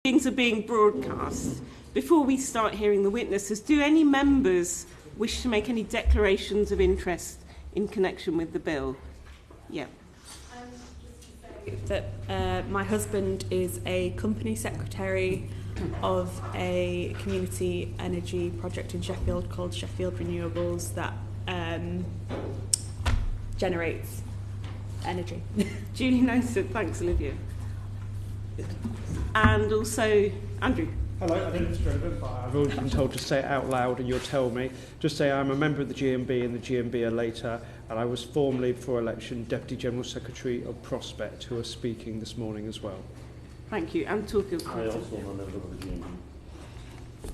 Meetings are being broadcast. Before we start hearing the witnesses, do any members wish to make any declarations of interest in connection with the bill? Yeah. That my husband is a company secretary of a community energy project in Sheffield called Sheffield Renewables that generates energy. Duly noted. Thanks, Olivia. And also, Andrew. Hello, I don't know if it's relevant, but I've always been told to say it out loud and you'll tell me. Just say I'm a member of the GMB and the GMB are later, and I was formerly, before election, Deputy General Secretary of Prospect, who are speaking this morning as well. Thank you. And talking of I also am a member of the GMB.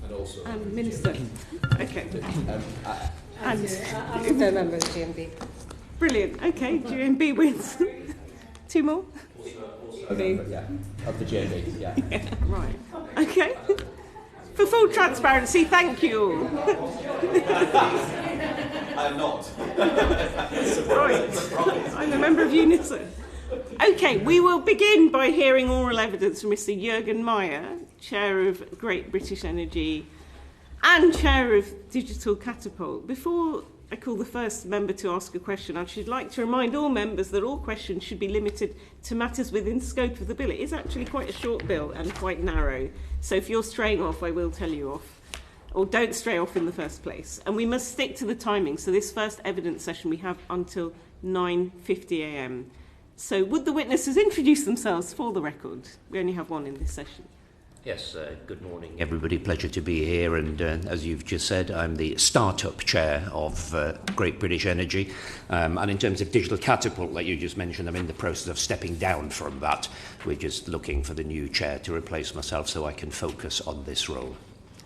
And also... Minister. Okay. I'm a member of the GMB. Brilliant. Okay, GMB wins. Two more? Yeah, of the GMB, yeah. Yeah, right. Okay. For full transparency, thank you. I'm not. Right. I'm a member of Unison. Okay, we will begin by hearing oral evidence from Mr. Juergen Maier, Chair of Great British Energy and Chair of Digital Catapult. Before I call the first member to ask a question, I should like to remind all members that all questions should be limited to matters within scope of the bill. It is actually quite a short bill and quite narrow, so if you're straying off, I will tell you off. Or don't stray off in the first place. And we must stick to the timing, so this first evidence session we have until 9:50 a.m. So would the witnesses introduce themselves for the record? We only have one in this session. Yes, good morning, everybody. Pleasure to be here. And as you've just said, I'm the startup chair of Great British Energy. And in terms of Digital Catapult, like you just mentioned, I'm in the process of stepping down from that. We're just looking for the new chair to replace myself so I can focus on this role.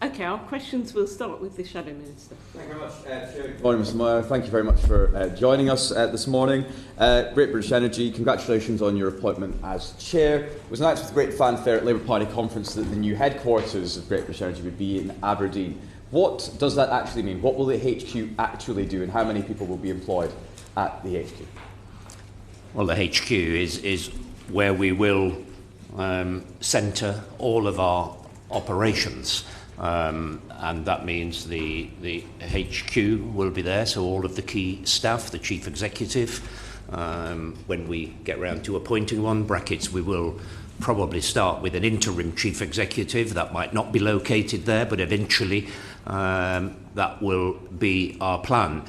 Okay, our questions will start with the Shadow Minister. Thank you very much, Chair. Good morning, Mr. Maier. Thank you very much for joining us this morning. Great British Energy, congratulations on your appointment as Chair. It was announced with great fanfare at Labour Party conference that the new headquarters of Great British Energy would be in Aberdeen. What does that actually mean? What will the HQ actually do, and how many people will be employed at the HQ? Well, the HQ is where we will centre all of our operations. And that means the HQ will be there, so all of the key staff, the chief executive, when we get round to appointing one, brackets, we will probably start with an interim chief executive. That might not be located there, but eventually that will be our plan.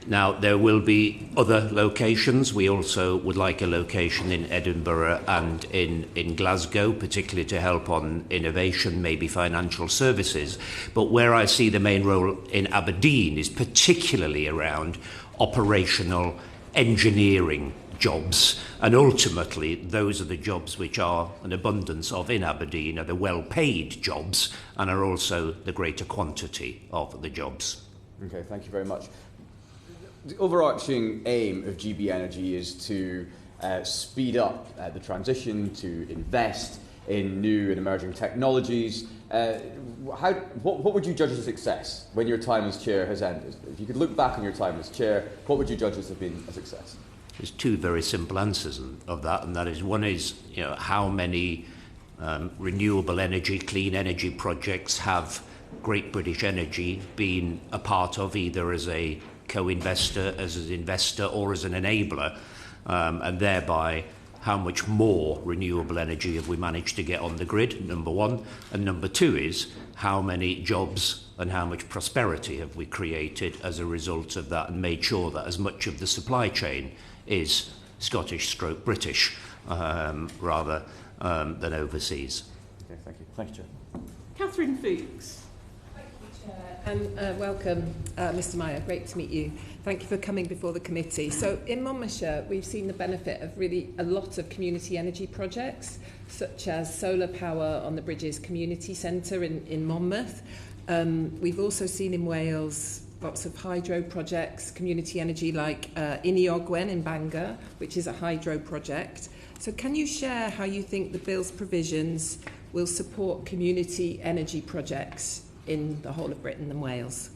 Now, there will be other locations. We also would like a location in Edinburgh and in Glasgow, particularly to help on innovation, maybe financial services. But where I see the main role in Aberdeen is particularly around operational engineering jobs. And ultimately, those are the jobs which are an abundance of in Aberdeen, are the well-paid jobs and are also the greater quantity of the jobs. Okay, thank you very much. The overarching aim of GB Energy is to speed up the transition, to invest in new and emerging technologies. What would you judge as a success when your time as chair has ended? If you could look back on your time as chair, what would you judge as have been a success? There's two very simple answers of that, and that is, one is, how many renewable energy, clean energy projects have Great British Energy been a part of, either as a co-investor, as an investor, or as an enabler, and thereby how much more renewable energy have we managed to get on the grid, number one, and number two is how many jobs and how much prosperity have we created as a result of that, and made sure that as much of the supply chain is Scottish/British rather than overseas. Okay, thank you. Thank you, Chair. Catherine Fuchs. And welcome, Mr. Maier. Great to meet you. Thank you for coming before the committee. So in Monmouthshire, we've seen the benefit of really a lot of community energy projects, such as solar power on the Bridges Community Centre in Monmouth. We've also seen in Wales lots of hydro projects, community energy like Minio-Paluello in Bangor, which is a hydro project. So can you share how you think the bill's provisions will support community energy projects in the whole of Britain and Wales?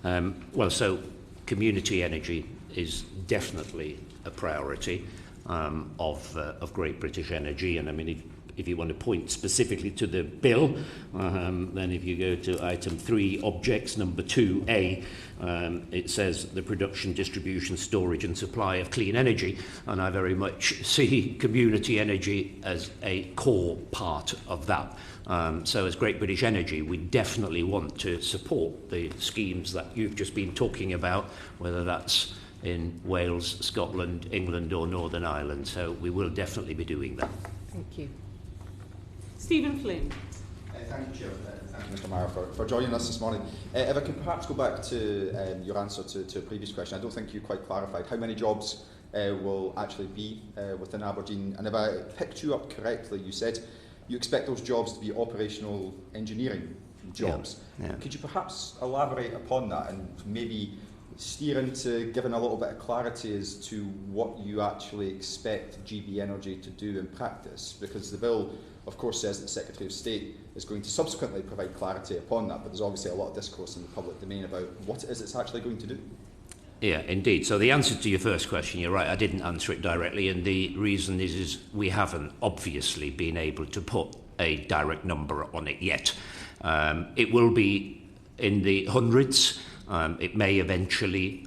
Well, so community energy is definitely a priority of Great British Energy, and I mean, if you want to point specifically to the bill, then if you go to item 3, objects, number 2A, it says the production, distribution, storage and supply of clean energy, and I very much see community energy as a core part of that. So as Great British Energy, we definitely want to support the schemes that you've just been talking about, whether that's in Wales, Scotland, England or Northern Ireland. So we will definitely be doing that. Thank you. Stephen Flynn. Thank you, Chair. Thank you, Mr Maier, for joining us this morning. If I can perhaps go back to your answer to a previous question, I don't think you quite clarified how many jobs will actually be within Aberdeen. And if I picked you up correctly, you said you expect those jobs to be operational engineering jobs. Yeah. Could you perhaps elaborate upon that and maybe steer into giving a little bit of clarity as to what you actually expect GB Energy to do in practice? Because the bill, of course, says that the Secretary of State is going to subsequently provide clarity upon that, but there's obviously a lot of discourse in the public domain about what it is it's actually going to do. Yeah, indeed. So the answer to your first question, you're right, I didn't answer it directly, and the reason is we haven't obviously been able to put a direct number on it yet. It will be in the hundreds. It may eventually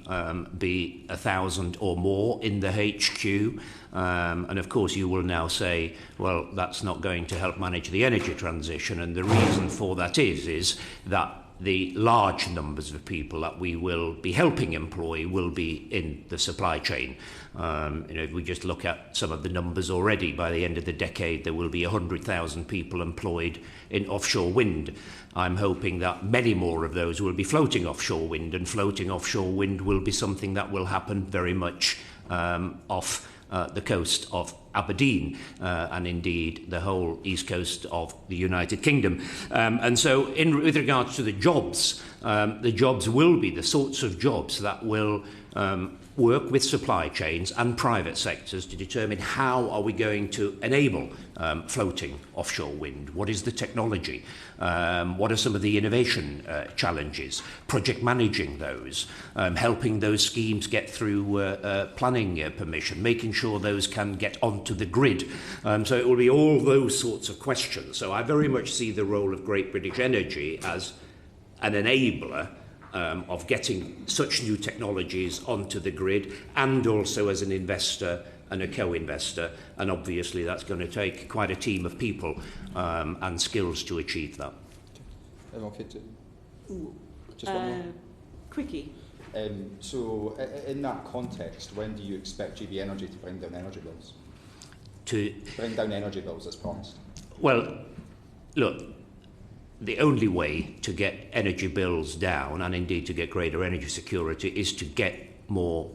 be 1,000 or more in the HQ. And of course you will now say, well, that's not going to help manage the energy transition. And the reason for that is that the large numbers of people that we will be helping employ will be in the supply chain. If we just look at some of the numbers already, by the end of the decade, there will be 100,000 people employed in offshore wind. I'm hoping that many more of those will be floating offshore wind, and floating offshore wind will be something that will happen very much off the coast of Aberdeen and indeed the whole east coast of the United Kingdom. And so with regards to the jobs will be the sorts of jobs that will work with supply chains and private sectors to determine how are we going to enable floating offshore wind. What is the technology? What are some of the innovation challenges? Project managing those, helping those schemes get through planning permission, making sure those can get onto the grid. So it will be all those sorts of questions. So I very much see the role of Great British Energy as an enabler of getting such new technologies onto the grid, and also as an investor and a co-investor, and obviously that's going to take quite a team of people and skills to achieve that. Okay, just one more. Quickie. So in that context, when do you expect GB Energy to bring down energy bills? To bring down energy bills as promised? Well, look, the only way to get energy bills down, and indeed to get greater energy security, is to get more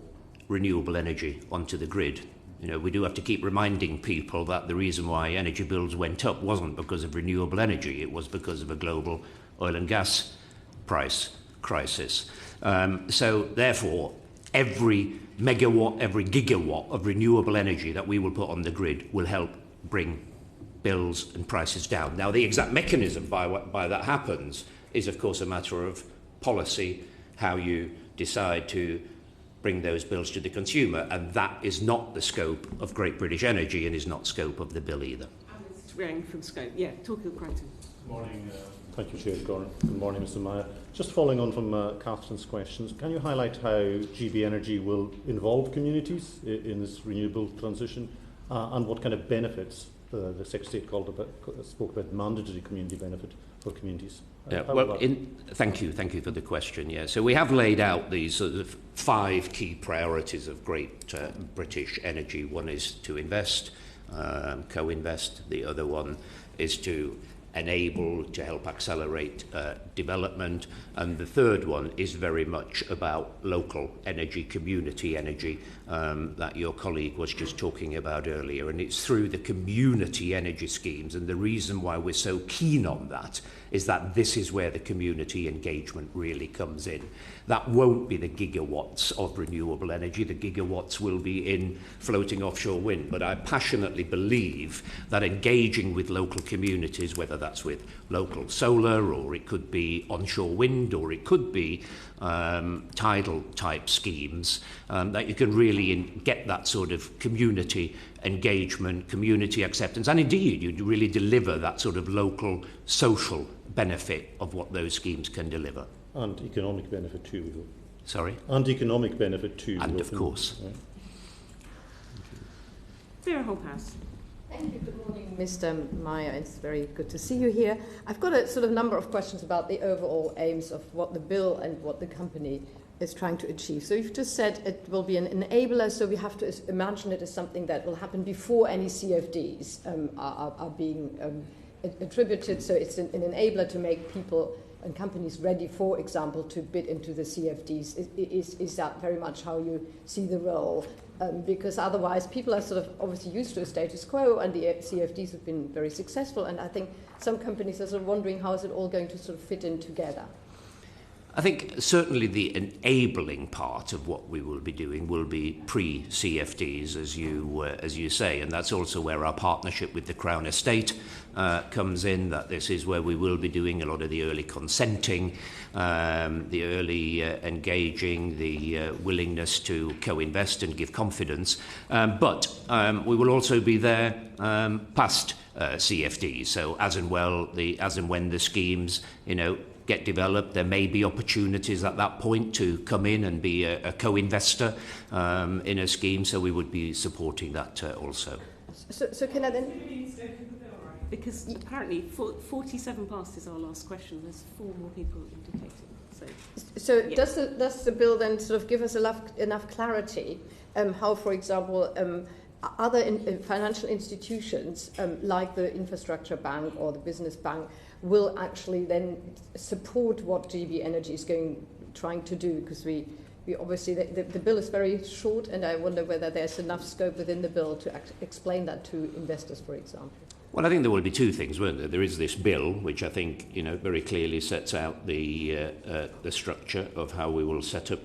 renewable energy onto the grid. You know, we do have to keep reminding people that the reason why energy bills went up wasn't because of renewable energy, it was because of a global oil and gas price crisis. So therefore, every megawatt, every gigawatt of renewable energy that we will put on the grid will help bring bills and prices down. Now, the exact mechanism by that happens is, of course, a matter of policy, how you decide to bring those bills to the consumer, and that is not the scope of Great British Energy and is not scope of the bill either. It's Rang from Scope. Yeah, talk of Crichton. Good morning. Thank you, Chair. Good morning, Mr Maier. Just following on from Catherine's questions, can you highlight how GB Energy will involve communities in this renewable transition and what kind of benefits the Secretary of State spoke about mandatory community benefit for communities? Yeah, well, thank you for the question. Yeah, so we have laid out these sort of 5 key priorities of Great British Energy. One is to invest, co-invest. The other one is to enable, to help accelerate development. And the third one is very much about local energy, community energy, that your colleague was just talking about earlier. And it's through the community energy schemes. And the reason why we're so keen on that is that this is where the community engagement really comes in. That won't be the gigawatts of renewable energy. The gigawatts will be in floating offshore wind. But I passionately believe that engaging with local communities, whether that's with local solar, or it could be onshore wind, or it could be tidal type schemes, that you can really get that sort of community engagement, community acceptance, and indeed you really deliver that sort of local social benefit of what those schemes can deliver. And economic benefit too, we hope. Sorry? And economic benefit too. And of course. Right. Vera Holthouse. Thank you. Good morning, Mr. Maier. It's very good to see you here. I've got a sort of number of questions about the overall aims of what the bill and what the company is trying to achieve. So you've just said it will be an enabler, so we have to imagine it as something that will happen before any CFDs are being attributed. So it's an enabler to make people and companies ready, for example, to bid into the CFDs. Is that very much how you see the role? Because otherwise people are sort of obviously used to a status quo, and the CFDs have been very successful, and I think some companies are sort of wondering how is it all going to sort of fit in together. I think certainly the enabling part of what we will be doing will be pre-CFDs, as you say, and that's also where our partnership with the Crown Estate comes in, that this is where we will be doing a lot of the early consenting, the early engaging, the willingness to co-invest and give confidence, but we will also be there past CFDs, so as and when the schemes, get developed, there may be opportunities at that point to come in and be a co-investor in a scheme, so we would be supporting that also. So can I then... Because apparently 47 past is our last question. There's 4 more people indicating. So yeah. Does the bill then sort of give us enough clarity how, for example, other financial institutions like the infrastructure bank or the business bank will actually then support what GB Energy is trying to do? Because we obviously, the bill is very short, and I wonder whether there's enough scope within the bill to explain that to investors, for example. Well, I think there will be 2 things, won't there? There is this bill, which I think very clearly sets out the structure of how we will set up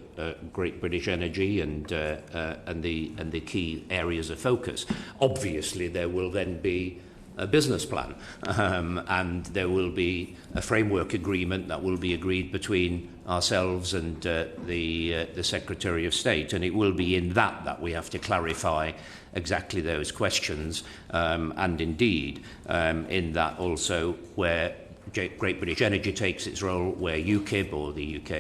Great British Energy and the key areas of focus. Obviously, there will then be a business plan, and there will be a framework agreement that will be agreed between ourselves and the Secretary of State, and it will be in that we have to clarify exactly those questions, and indeed in that also where Great British Energy takes its role, where UKIB or the UK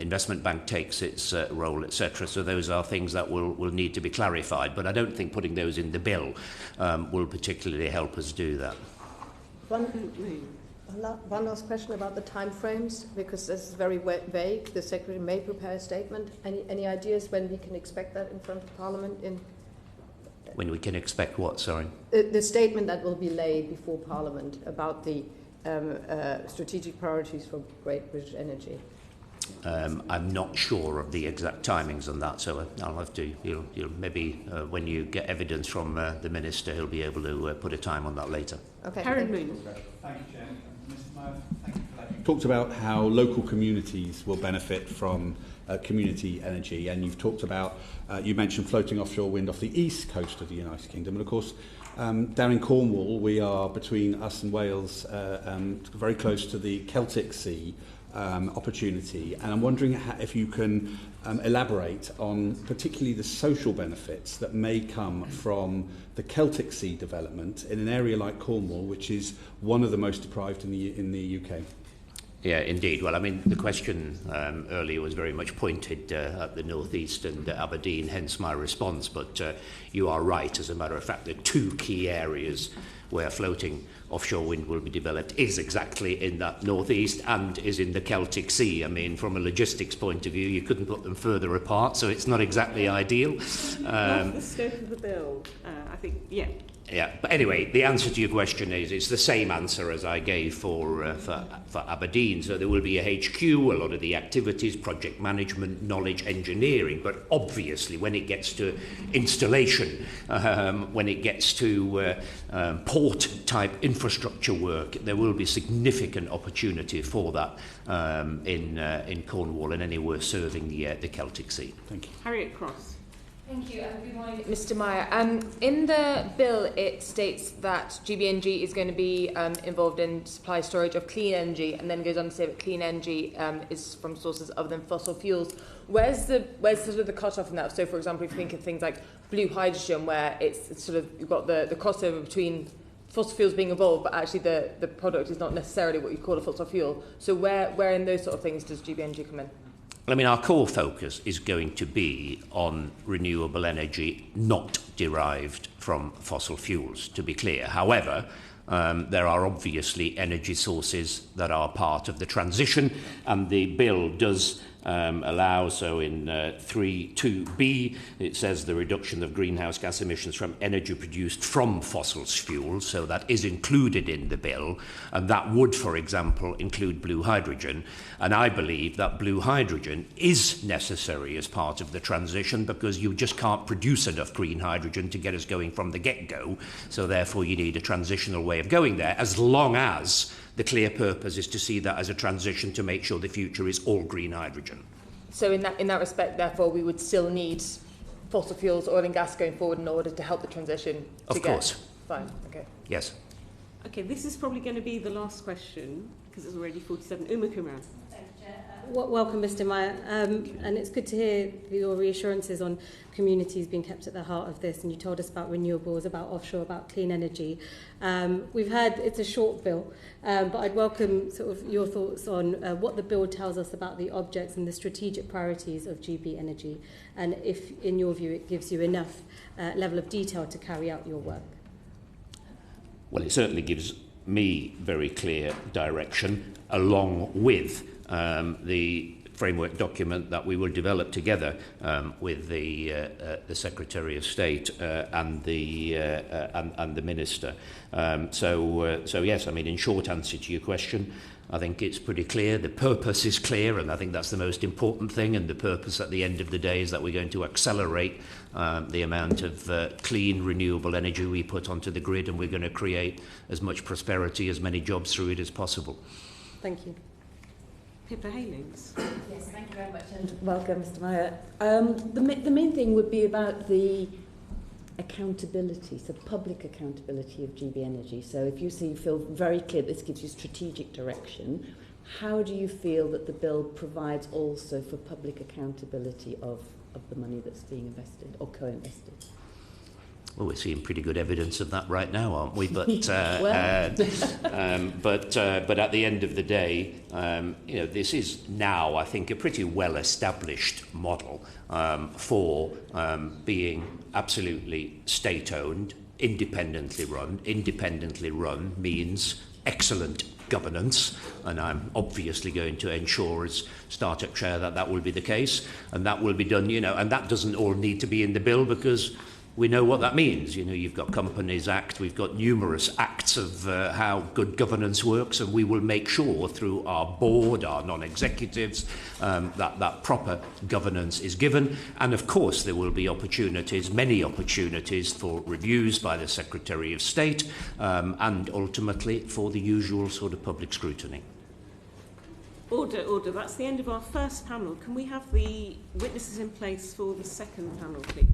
Investment Bank takes its role, etc. So those are things that will need to be clarified. But I don't think putting those in the bill will particularly help us do that. One last question about the timeframes, because this is very vague. The Secretary may prepare a statement. Any ideas when we can expect that in front of Parliament? When we can expect what, sorry? The statement that will be laid before Parliament about the strategic priorities for Great British Energy. I'm not sure of the exact timings on that, so I'll have to, you'll maybe when you get evidence from the Minister, he'll be able to put a time on that later. Okay. Karen Moon. Thank you, Chair. Mr. Maier, thank you for that. You talked about how local communities will benefit from community energy, and you've talked about, you mentioned floating offshore wind off the east coast of the United Kingdom, and of course down in Cornwall we are, between us and Wales, very close to the Celtic Sea opportunity, and I'm wondering if you can elaborate on particularly the social benefits that may come from the Celtic Sea development in an area like Cornwall, which is one of the most deprived in the UK. Yeah, indeed. Well, I mean, the question earlier was very much pointed at the northeast and Aberdeen, hence my response. But you are right. As a matter of fact, the 2 key areas where floating offshore wind will be developed is exactly in that northeast and is in the Celtic Sea. I mean, from a logistics point of view, you couldn't put them further apart, so it's not exactly ideal. That's the scope of the bill, I think, yeah. Yeah, but anyway, the answer to your question is it's the same answer as I gave for Aberdeen. So there will be a HQ, a lot of the activities, project management, knowledge, engineering. But obviously, when it gets to installation, when it gets to port-type infrastructure work, there will be significant opportunity for that in Cornwall and anywhere serving the Celtic Sea. Thank you. Harriet Cross. Thank you, and good morning, Mr. Maier. In the bill, it states that GB&G is going to be involved in supply storage of clean energy, and then goes on to say that clean energy is from sources other than fossil fuels. Where's sort of the cut-off in that? So, for example, if you think of things like blue hydrogen, where it's sort of you've got the crossover between fossil fuels being involved, but actually the product is not necessarily what you call a fossil fuel. So, where in those sort of things does GB&G come in? I mean, our core focus is going to be on renewable energy not derived from fossil fuels, to be clear. However, there are obviously energy sources that are part of the transition, and the bill does allow, so in 3.2b, it says the reduction of greenhouse gas emissions from energy produced from fossil fuels, so that is included in the bill, and that would, for example, include blue hydrogen. And I believe that blue hydrogen is necessary as part of the transition because you just can't produce enough green hydrogen to get us going from the get-go, so therefore you need a transitional way of going there, as long as the clear purpose is to see that as a transition to make sure the future is all green hydrogen. So in that respect, therefore, we would still need fossil fuels, oil and gas going forward in order to help the transition Of course. Fine, okay. Yes. Okay, this is probably going to be the last question because it's already 47. Kumar. Welcome, Mr. Maier, and it's good to hear your reassurances on communities being kept at the heart of this, and you told us about renewables, about offshore, about clean energy. We've heard it's a short bill, but I'd welcome sort of your thoughts on what the bill tells us about the objects and the strategic priorities of GB Energy, and if, in your view, it gives you enough level of detail to carry out your work. Well, it certainly gives me very clear direction, along with the framework document that we will develop together with the Secretary of State and the Minister. So yes, I mean, in short answer to your question, I think it's pretty clear. The purpose is clear, and I think that's the most important thing. And the purpose at the end of the day is that we're going to accelerate the amount of clean, renewable energy we put onto the grid, and we're going to create as much prosperity, as many jobs through it as possible. Thank you. Pippa Halings. Yes, thank you very much, and welcome, Mr. Maier. The main thing would be about the accountability, so public accountability of GB Energy. So if you feel very clear this gives you strategic direction, how do you feel that the bill provides also for public accountability of the money that's being invested or co-invested? Well, we're seeing pretty good evidence of that right now, aren't we? But but at the end of the day, this is now, I think, a pretty well-established model for being absolutely state-owned, independently run. Independently run means excellent governance, and I'm obviously going to ensure as startup chair that will be the case, and that will be done. And that doesn't all need to be in the bill because we know what that means. You've got Companies Act, we've got numerous acts of how good governance works, and we will make sure through our board, our non-executives, that proper governance is given. And of course there will be opportunities, many opportunities for reviews by the Secretary of State, and ultimately for the usual sort of public scrutiny. Order. That's the end of our first panel. Can we have the witnesses in place for the second panel, please?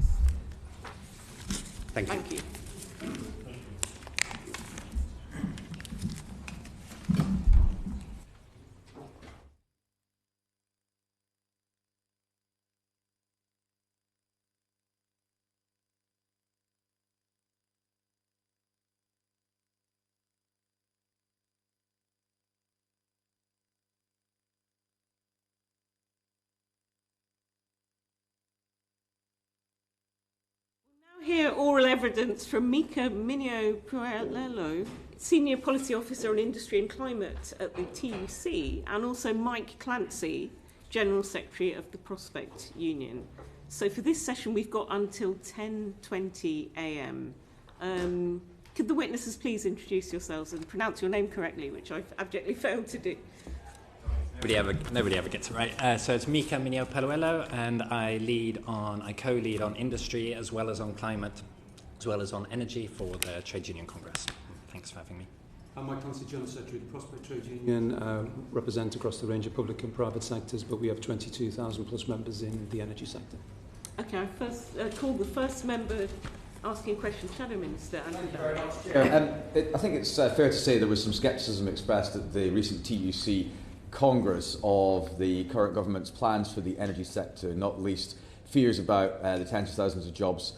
Thank you. Thank you. Hear oral evidence from Mika Minio-Paluello, Senior Policy Officer on Industry and Climate at the TUC, and also Mike Clancy, General Secretary of the Prospect Union. So for this session, we've got until 10:20 a.m. Could the witnesses please introduce yourselves and pronounce your name correctly, which I've abjectly failed to do. Nobody ever gets it right. So it's Mika Minio-Paluello, and I co-lead on industry as well as on climate, as well as on energy for the Trade Union Congress. Thanks for having me. I'm Mike Clancy, General Secretary of the Prospect Trade Union, represent across the range of public and private sectors, but we have 22,000 plus members in the energy sector. Okay, I first call the first member asking questions, Shadow Minister. Thank you very much. I think it's fair to say there was some scepticism expressed at the recent TUC Congress of the current government's plans for the energy sector, not least fears about the tens of thousands of jobs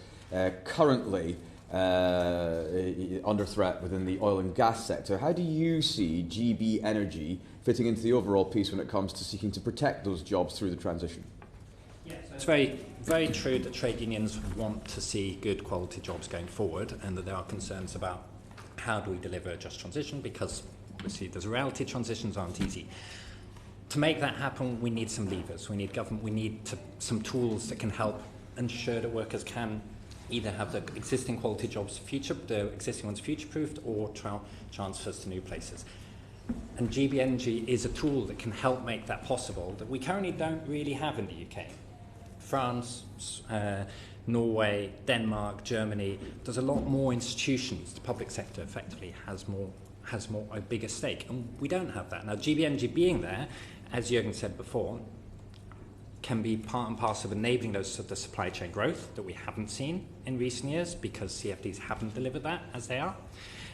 currently under threat within the oil and gas sector. How do you see GB Energy fitting into the overall piece when it comes to seeking to protect those jobs through the transition? Yes, it's very, very true that trade unions want to see good quality jobs going forward, and that there are concerns about how do we deliver a just transition, because obviously there's a reality, transitions aren't easy. To make that happen, we need some levers. We need government. We need some tools that can help ensure that workers can either have the existing quality jobs the existing ones future-proofed, or transfers to new places. And GB Energy is a tool that can help make that possible, that we currently don't really have in the UK. France, Norway, Denmark, Germany, there's a lot more institutions. The public sector effectively has a bigger stake, and we don't have that. Now, GB Energy being there, as Juergen said before, can be part and parcel of enabling the supply chain growth that we haven't seen in recent years, because CFDs haven't delivered that as they are.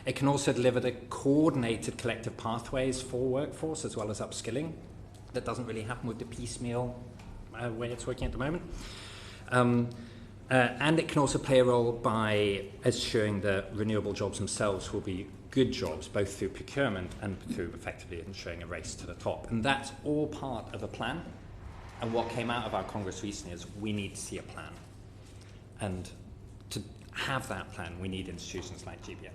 It can also deliver the coordinated collective pathways for workforce as well as upskilling. That doesn't really happen with the piecemeal way it's working at the moment. And it can also play a role by ensuring that renewable jobs themselves will be good jobs, both through procurement and through effectively ensuring a race to the top. And that's all part of a plan. And what came out of our Congress recently is we need to see a plan. And to have that plan, we need institutions like GB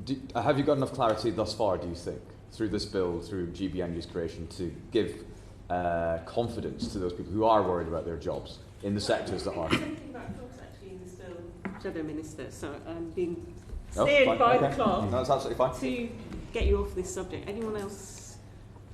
Energy. Have you got enough clarity thus far, do you think, through this bill, through GB Energy's creation, to give confidence to those people who are worried about their jobs in the sectors that are? Something about jobs actually in this bill, Shadow Minister, so I'm being steered by the clock. No, that's absolutely fine. To get you off this subject. Anyone else?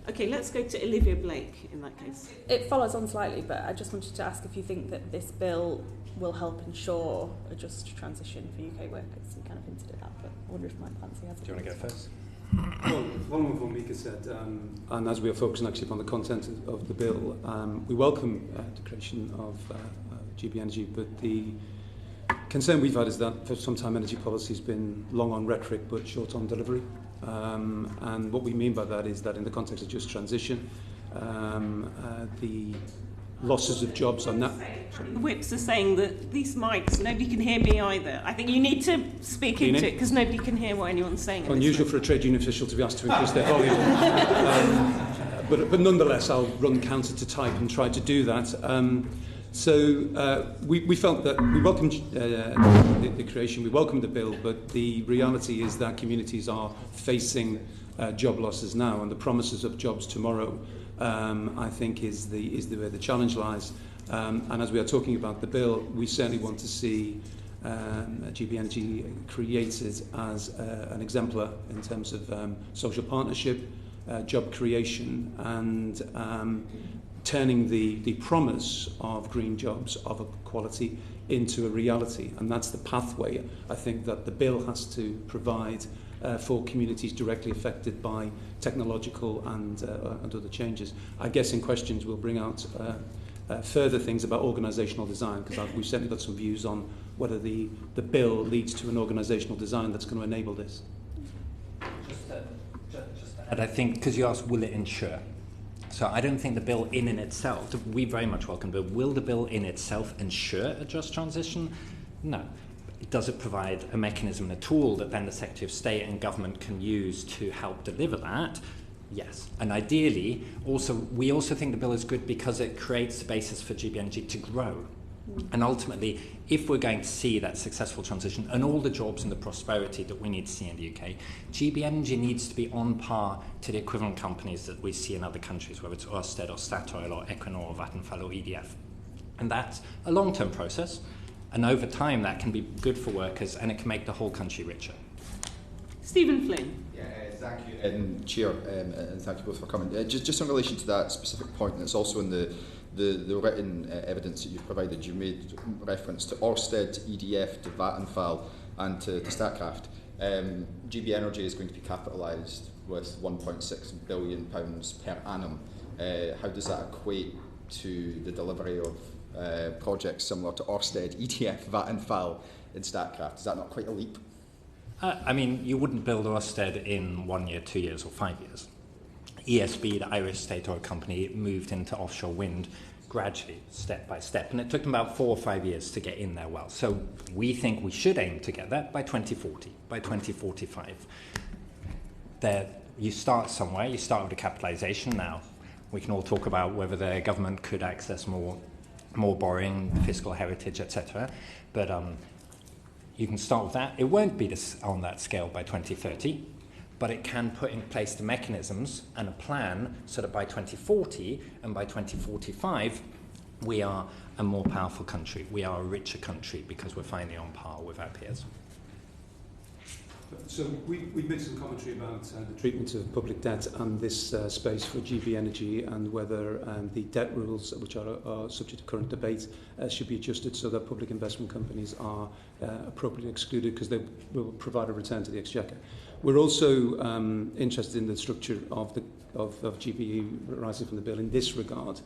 Okay, let's go to Olivia Blake in that case. It follows on slightly, but I just wanted to ask if you think that this bill will help ensure a just transition for UK workers. You kind of hinted at that, but I wonder if Clancy has. Do you want to go first? Well, following on what Mika said, and as we are focusing actually upon the content of the bill, we welcome the creation of GB Energy, but the concern we've had is that for some time energy policy has been long on rhetoric but short on delivery. And what we mean by that is that in the context of just transition, the losses of jobs are not. The whips are saying that these mics, nobody can hear me either. I think you need to speak into it because nobody can hear what anyone's saying. Unusual for a trade union official to be asked to increase their volume. But nonetheless, I'll run counter to type and try to do that. So we felt that we welcomed the creation, we welcomed the bill, but the reality is that communities are facing job losses now, and the promises of jobs tomorrow, I think, is where the challenge lies. And as we are talking about the bill, we certainly want to see GB Energy created as an exemplar in terms of social partnership, job creation, and turning the promise of green jobs of quality into a reality. And that's the pathway, I think, that the bill has to provide for communities directly affected by technological and other changes. I guess in questions we'll bring out further things about organisational design, because we've certainly got some views on whether the bill leads to an organisational design that's going to enable this. And I think, because you asked, will it ensure? So I don't think the bill in itself, we very much welcome, but will the bill in itself ensure a just transition? No. Does it provide a mechanism and a tool that then the Secretary of State and government can use to help deliver that? Yes. And ideally, we also think the bill is good because it creates the basis for GB Energy to grow. And ultimately, if we're going to see that successful transition and all the jobs and the prosperity that we need to see in the UK, GB Energy needs to be on par to the equivalent companies that we see in other countries, whether it's Ørsted or Statoil or Equinor or Vattenfall or EDF. And that's a long-term process, and over time that can be good for workers and it can make the whole country richer. Stephen Flynn. Thank you, Chair, and thank you both for coming. Just in relation to that specific point, and it's also in the written evidence that you've provided, you made reference to Ørsted, EDF, to Vattenfall and to Statkraft. GB Energy is going to be capitalised with £1.6 billion per annum. How does that equate to the delivery of projects similar to Ørsted, EDF, Vattenfall in Statkraft. Is that not quite a leap? I mean, you wouldn't build Ørsted in 1 year, 2 years, or 5 years. ESB, the Irish state-owned company, moved into offshore wind gradually, step by step, and it took them about 4 or 5 years to get in there well. So we think we should aim to get that by 2040, by 2045. There, you start somewhere, you start with a capitalisation. Now, we can all talk about whether the government could access more borrowing, fiscal heritage, etc. But you can start with that. It won't be on that scale by 2030, but it can put in place the mechanisms and a plan so that by 2040 and by 2045, we are a more powerful country. We are a richer country because we're finally on par with our peers. So we've made some commentary about the treatment of public debt and this space for GB Energy, and whether the debt rules, which are subject to current debate, should be adjusted so that public investment companies are appropriately excluded because they will provide a return to the Exchequer. We're also interested in the structure of GB arising from the bill in this regard.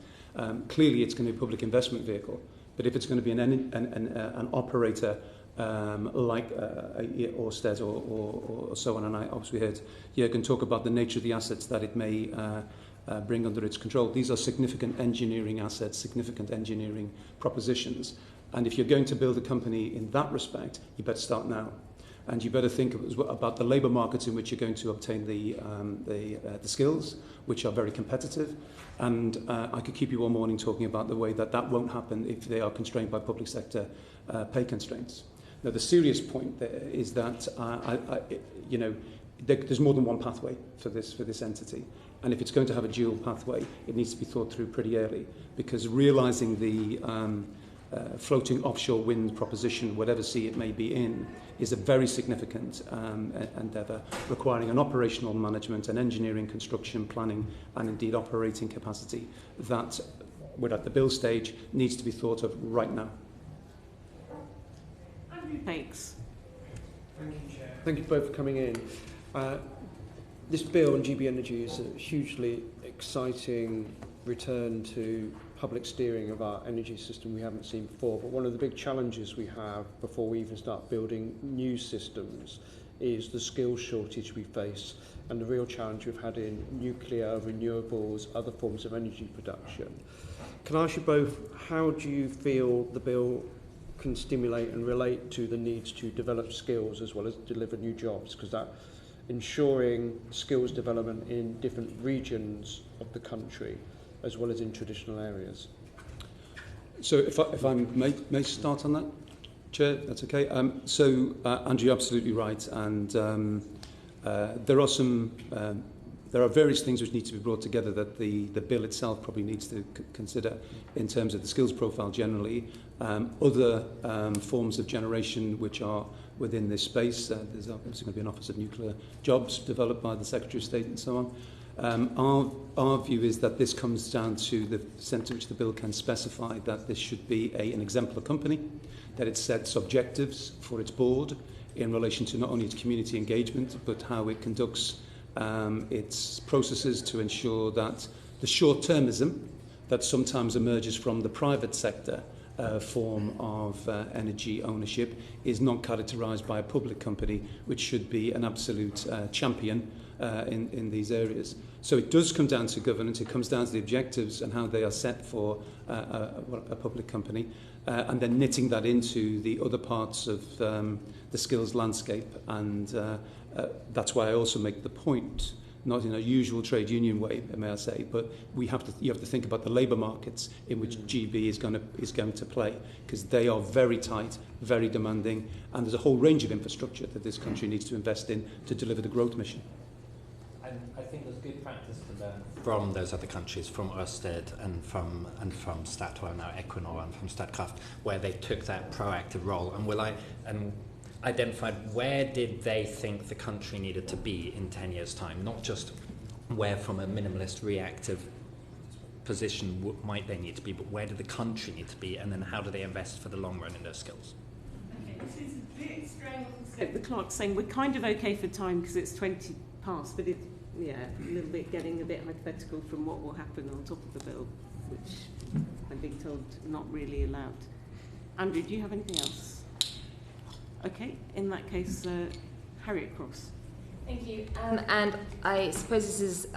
Clearly, it's going to be a public investment vehicle, but if it's going to be an operator like Ørsted or so on, and I obviously heard Juergen talk about the nature of the assets that it may bring under its control. These are significant engineering assets, significant engineering propositions, and if you're going to build a company in that respect, you better start now. And you better think about the labour markets in which you're going to obtain the skills, which are very competitive. And I could keep you all morning talking about the way that won't happen if they are constrained by public sector pay constraints. Now, the serious point there is that there's more than one pathway for this entity, and if it's going to have a dual pathway, it needs to be thought through pretty early, because realising the floating offshore wind proposition, whatever sea it may be in, is a very significant endeavour, requiring an operational management, an engineering, construction, planning, and indeed operating capacity that, we're at the bill stage, needs to be thought of right now. Thanks. Thank you, Chair. Thank you both for coming in. This bill on GB Energy is a hugely exciting return to public steering of our energy system we haven't seen before. But one of the big challenges we have before we even start building new systems is the skills shortage we face, and the real challenge we've had in nuclear, renewables, other forms of energy production. Can I ask you both, how do you feel the bill can stimulate and relate to the needs to develop skills as well as deliver new jobs? Because that ensuring skills development in different regions of the country as well as in traditional areas. So if I may start on that, Chair, that's okay. Andrew, you're absolutely right, and there are various things which need to be brought together that the bill itself probably needs to consider in terms of the skills profile generally. Other forms of generation which are within this space, there's obviously going to be an Office of Nuclear Jobs developed by the Secretary of State and so on. Our view is that this comes down to the sense to which the bill can specify that this should be an exemplar company, that it sets objectives for its board in relation to not only its community engagement but how it conducts its processes to ensure that the short-termism that sometimes emerges from the private sector form of energy ownership is not characterised by a public company, which should be an absolute champion in these areas. So it does come down to governance, it comes down to the objectives and how they are set for a public company, and then knitting that into the other parts of the skills landscape. And that's why I also make the point, not in a usual trade union way, may I say, but you have to think about the labour markets in which GB is going to play, because they are very tight, very demanding, and there's a whole range of infrastructure that this country needs to invest in to deliver the growth mission. I think there's good practice to learn from those other countries, from Ørsted and from Statoil, now Equinor, and from Statkraft, where they took that proactive role and identified where did they think the country needed to be in 10 years' time, not just where from a minimalist reactive position might they need to be, but where did the country need to be, and then how do they invest for the long run in those skills. Okay, this is a bit strange. The clerk's saying we're kind of okay for time because it's 20 past, but it's a little bit getting a bit hypothetical from what will happen on top of the bill, which I'm being told not really allowed. Andrew, do you have anything else? Okay, in that case, Harriet Cross. Thank you. And I suppose this is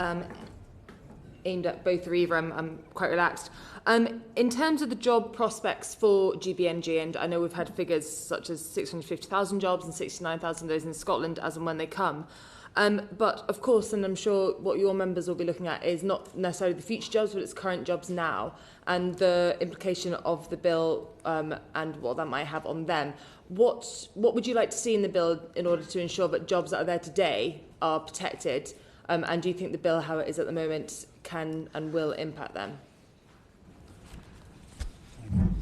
aimed at both or either. I'm quite relaxed. In terms of the job prospects for GBNG, and I know we've had figures such as 650,000 jobs and 69,000 of those in Scotland as and when they come. But of course, and I'm sure what your members will be looking at is not necessarily the future jobs, but it's current jobs now, and the implication of the bill and what that might have on them. What would you like to see in the bill in order to ensure that jobs that are there today are protected? And do you think the bill, how it is at the moment, can and will impact them?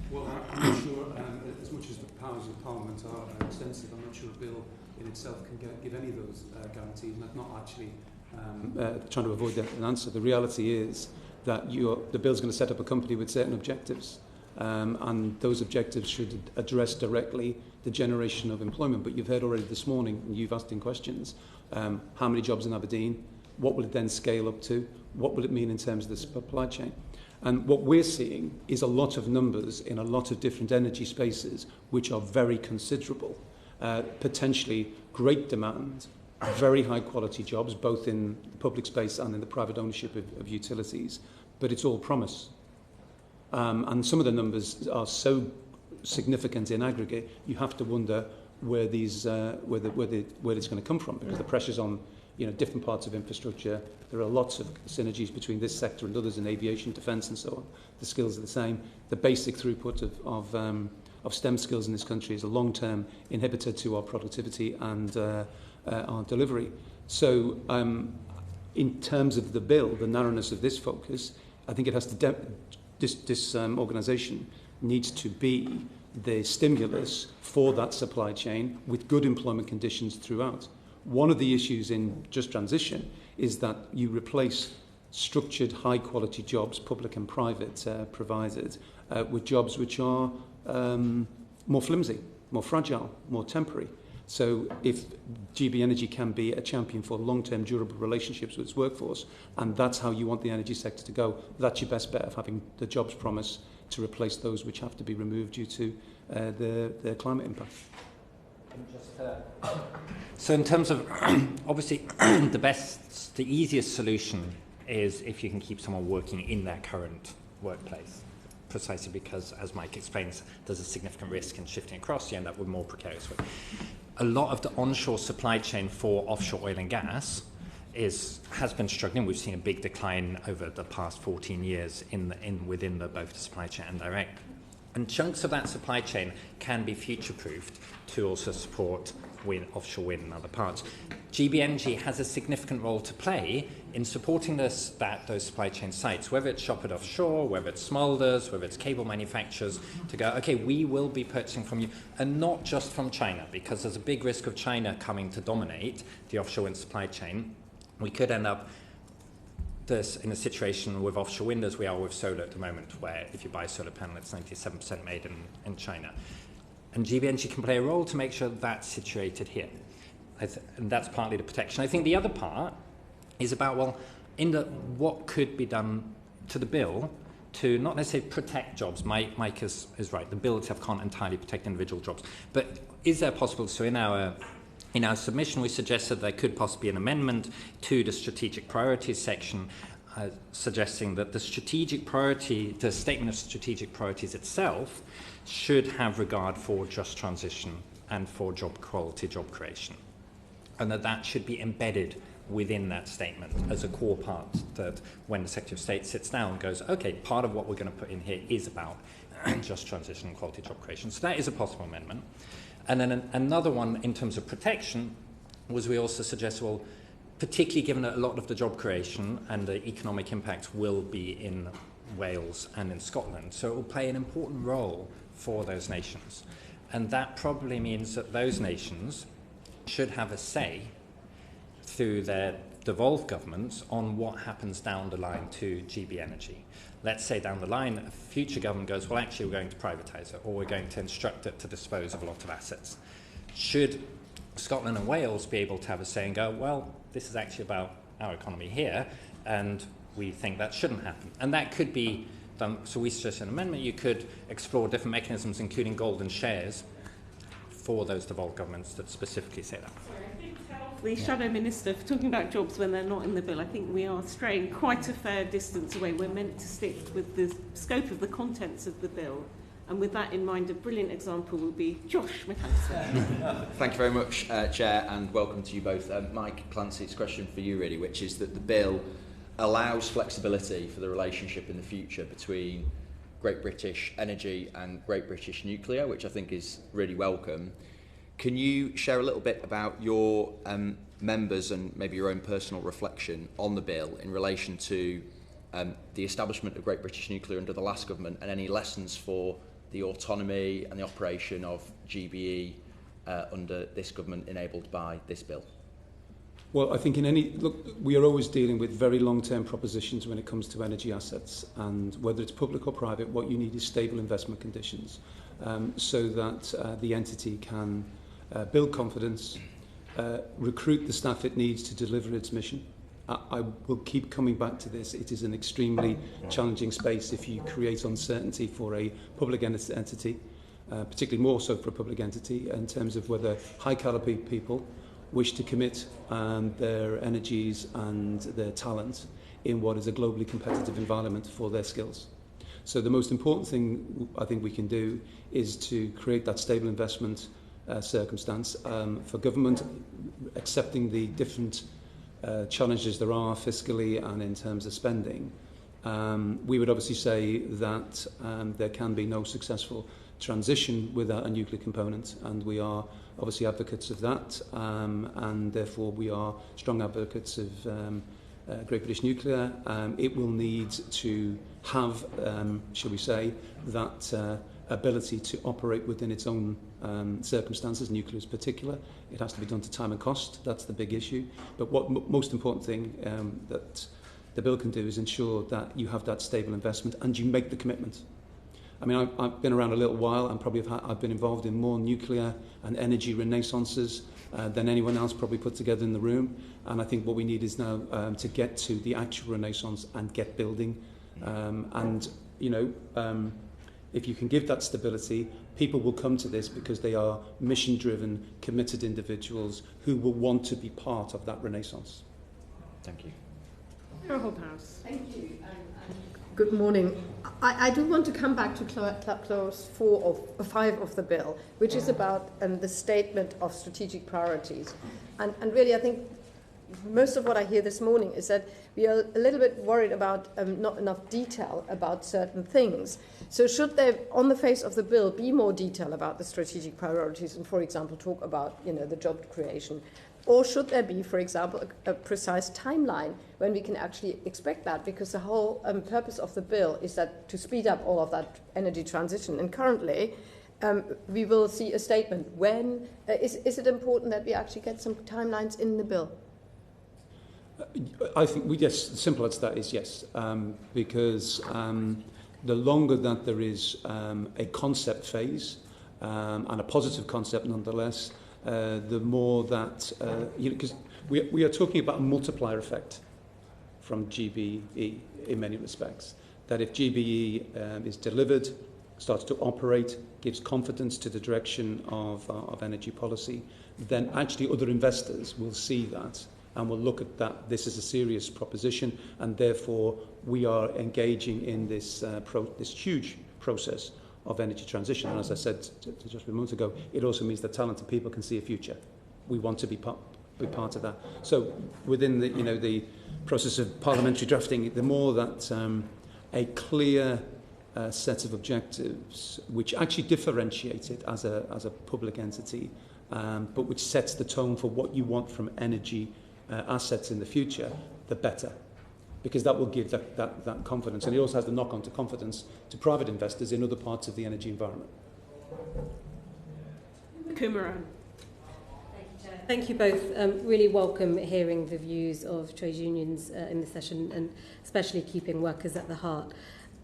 Well, I'm not sure, as much as the powers of Parliament are extensive, I'm not sure a bill in itself can give any of those guarantees, and I'm not actually trying to avoid an answer. The reality is that the bill's going to set up a company with certain objectives, and those objectives should address directly the generation of employment. But you've heard already this morning, and you've asked in questions, how many jobs in Aberdeen, what will it then scale up to, what will it mean in terms of the supply chain? And what we're seeing is a lot of numbers in a lot of different energy spaces which are very considerable, potentially great demand, very high quality jobs, both in the public space and in the private ownership of utilities, but it's all promise. And some of the numbers are so significant in aggregate, you have to wonder where it's going to come from, because the pressure's on different parts of infrastructure. There are lots of synergies between this sector and others in aviation, defence and so on. The skills are the same. The basic throughput of STEM skills in this country is a long-term inhibitor to our productivity and our delivery. So in terms of the bill, the narrowness of this focus, I think it has to this organisation needs to be the stimulus for that supply chain with good employment conditions throughout. One of the issues in Just Transition is that you replace structured, high-quality jobs, public and private provided, with jobs which are more flimsy, more fragile, more temporary. So if GB Energy can be a champion for long-term durable relationships with its workforce, and that's how you want the energy sector to go, that's your best bet of having the jobs promise to replace those which have to be removed due to the climate impact. So in terms of, obviously, the easiest solution is if you can keep someone working in their current workplace, precisely because, as Mike explains, there's a significant risk in shifting across, you end up with more precarious work. A lot of the onshore supply chain for offshore oil and gas has been struggling. We've seen a big decline over the past 14 years within both the supply chain and direct. And chunks of that supply chain can be future-proofed to also support offshore wind and other parts. GBNG has a significant role to play in supporting those supply chain sites, whether it's Shopwood Offshore, whether it's smolders, whether it's cable manufacturers, to go, okay, we will be purchasing from you, and not just from China, because there's a big risk of China coming to dominate the offshore wind supply chain. We could end up in a situation with offshore wind as we are with solar at the moment, where if you buy a solar panel, it's 97% made in China. And GBNG can play a role to make sure that's situated here. And that's partly the protection. I think the other part is about, what could be done to the bill to not necessarily protect jobs. Mike is right. The bill itself can't entirely protect individual jobs. But is there possible, so in our submission, we suggested there could possibly be an amendment to the strategic priorities section, suggesting that the statement of strategic priorities itself should have regard for just transition and for job quality, job creation, and that should be embedded within that statement as a core part, that when the Secretary of State sits down and goes, okay, part of what we're going to put in here is about just transition and quality job creation. So that is a possible amendment. And then another one in terms of protection was we also suggest, particularly given that a lot of the job creation and the economic impact will be in Wales and in Scotland, so it will play an important role for those nations. And that probably means that those nations should have a say through their devolved governments on what happens down the line to GB Energy. Let's say down the line, a future government goes, actually we're going to privatise it, or we're going to instruct it to dispose of a lot of assets. Should Scotland and Wales be able to have a say and go, this is actually about our economy here, and we think that shouldn't happen. And that could be so we suggest an amendment, you could explore different mechanisms, including golden shares, for those devolved governments that specifically say that. The Shadow Minister for talking about jobs when they're not in the bill. I think we are straying quite a fair distance away. We're meant to stick with the scope of the contents of the bill. And with that in mind, a brilliant example will be Josh McAllister. Thank you very much, Chair, and welcome to you both. Mike, Clancy, it's a question for you really, which is that the bill allows flexibility for the relationship in the future between Great British Energy and Great British Nuclear, which I think is really welcome. Can you share a little bit about your members and maybe your own personal reflection on the bill in relation to the establishment of Great British Nuclear under the last government, and any lessons for the autonomy and the operation of GBE under this government enabled by this bill? Well, I think we are always dealing with very long-term propositions when it comes to energy assets, and whether it's public or private, what you need is stable investment conditions so that the entity can build confidence, recruit the staff it needs to deliver its mission. I will keep coming back to this. It is an extremely challenging space if you create uncertainty for a public entity, particularly more so for a public entity, in terms of whether high-caliber people wish to commit their energies and their talent in what is a globally competitive environment for their skills. So the most important thing I think we can do is to create that stable investment circumstance for government, accepting the different challenges there are fiscally and in terms of spending. We would obviously say that there can be no successful transition without a nuclear component, and we are obviously advocates of that, and therefore we are strong advocates of Great British Nuclear. It will need to have, shall we say, that ability to operate within its own circumstances, nuclear in particular. It has to be done to time and cost. That's the big issue. But what most important thing that the bill can do is ensure that you have that stable investment and you make the commitment. I mean, I've been around a little while and probably I've been involved in more nuclear and energy renaissances than anyone else probably put together in the room. And I think what we need is now to get to the actual renaissance and get building. If you can give that stability, people will come to this because they are mission-driven, committed individuals who will want to be part of that renaissance. Thank you. Thank you. Good morning. I do want to come back to clause 5 of the bill, which is about the statement of strategic priorities. And really, I think most of what I hear this morning is that we are a little bit worried about not enough detail about certain things. So should there, on the face of the bill, be more detail about the strategic priorities and, for example, talk about the job creation? Or should there be, for example, a precise timeline when we can actually expect that? Because the whole purpose of the bill is that to speed up all of that energy transition. And currently, we will see a statement. When is it important that we actually get some timelines in the bill? I think yes, the simple answer to that is yes, because the longer that there is a concept phase and a positive concept nonetheless, the more that, because we are talking about a multiplier effect from GBE in many respects. That if GBE is delivered, starts to operate, gives confidence to the direction of energy policy, then actually other investors will see that and will look at that. This is a serious proposition, and therefore we are engaging in this this huge process of energy transition. And as I said just a moment ago, it also means that talented people can see a future. We want to be part of that. So within the process of parliamentary drafting, the more that a clear set of objectives which actually differentiate it as a public entity, but which sets the tone for what you want from energy assets in the future, the better. Because that will give that confidence. And it also has the knock-on to confidence to private investors in other parts of the energy environment. Kumaran. Thank you both. Really welcome hearing the views of trade unions in this session, and especially keeping workers at the heart.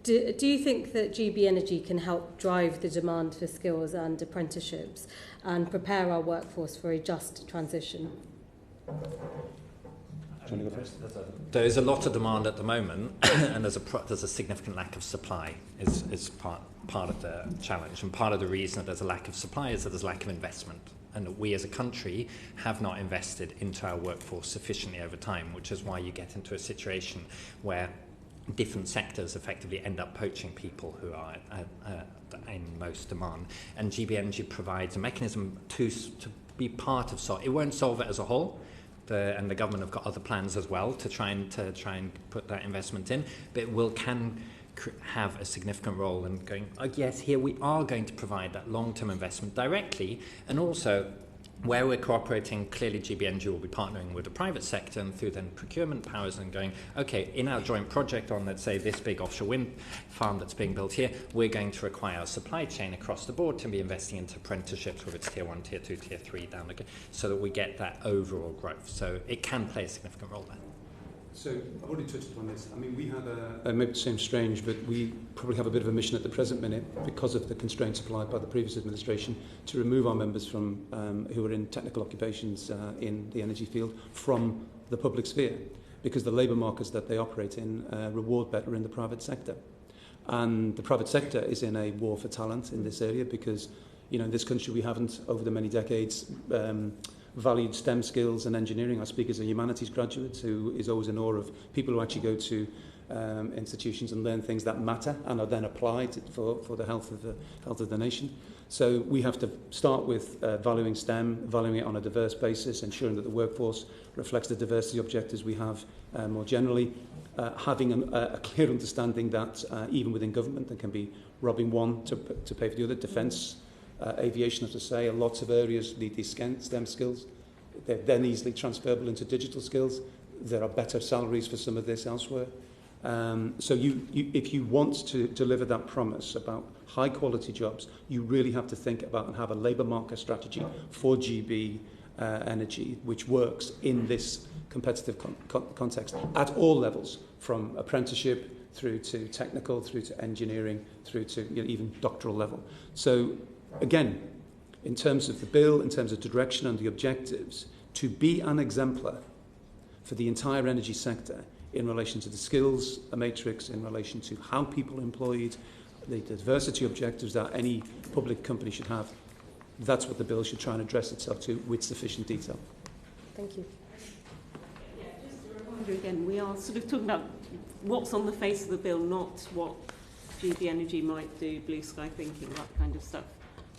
Do you think that GB Energy can help drive the demand for skills and apprenticeships and prepare our workforce for a just transition? Do you want to go first? There is a lot of demand at the moment, and there's a significant lack of supply. Is part of the challenge, and part of the reason that there's a lack of supply is that there's a lack of investment, and that we as a country have not invested into our workforce sufficiently over time, which is why you get into a situation where different sectors effectively end up poaching people who are in most demand. And GB Energy provides a mechanism to be part of it won't solve it as a whole. And the government have got other plans as well to try and put that investment in, but it can have a significant role in going, yes, here we are going to provide that long-term investment directly, and also where we're cooperating, clearly GB Energy will be partnering with the private sector and through then procurement powers and going, okay, in our joint project on, let's say, this big offshore wind farm that's being built here, we're going to require a supply chain across the board to be investing into apprenticeships, whether it's tier 1, tier 2, tier 3, down again, so that we get that overall growth. So it can play a significant role there. So I've already touched upon this. I mean, we have it may seem strange, but we probably have a bit of a mission at the present minute because of the constraints applied by the previous administration to remove our members from who are in technical occupations in the energy field from the public sphere, because the labour markets that they operate in reward better in the private sector. And the private sector is in a war for talent in this area because, you know, in this country we haven't, over the many decades, valued STEM skills and engineering. I speak as a humanities graduate who is always in awe of people who actually go to institutions and learn things that matter and are then applied for the health of the nation. So we have to start with valuing STEM, valuing it on a diverse basis, ensuring that the workforce reflects the diversity objectives we have more generally, having a clear understanding that even within government there can be robbing one to pay for the other. Defence, aviation, as I say, lots of areas need these STEM skills. They're then easily transferable into digital skills. There are better salaries for some of this elsewhere. So if you want to deliver that promise about high quality jobs, you really have to think about and have a labour market strategy for GB Energy, which works in this competitive context at all levels, from apprenticeship through to technical, through to engineering, through to even doctoral level. So again, in terms of the bill, in terms of direction and the objectives, to be an exemplar for the entire energy sector in relation to the skills matrix, in relation to how people are employed, the diversity objectives that any public company should have, that's what the bill should try and address itself to with sufficient detail. Thank you. Yeah, just a reminder again, we are sort of talking about what's on the face of the bill, not what GB Energy might do, blue sky thinking, that kind of stuff.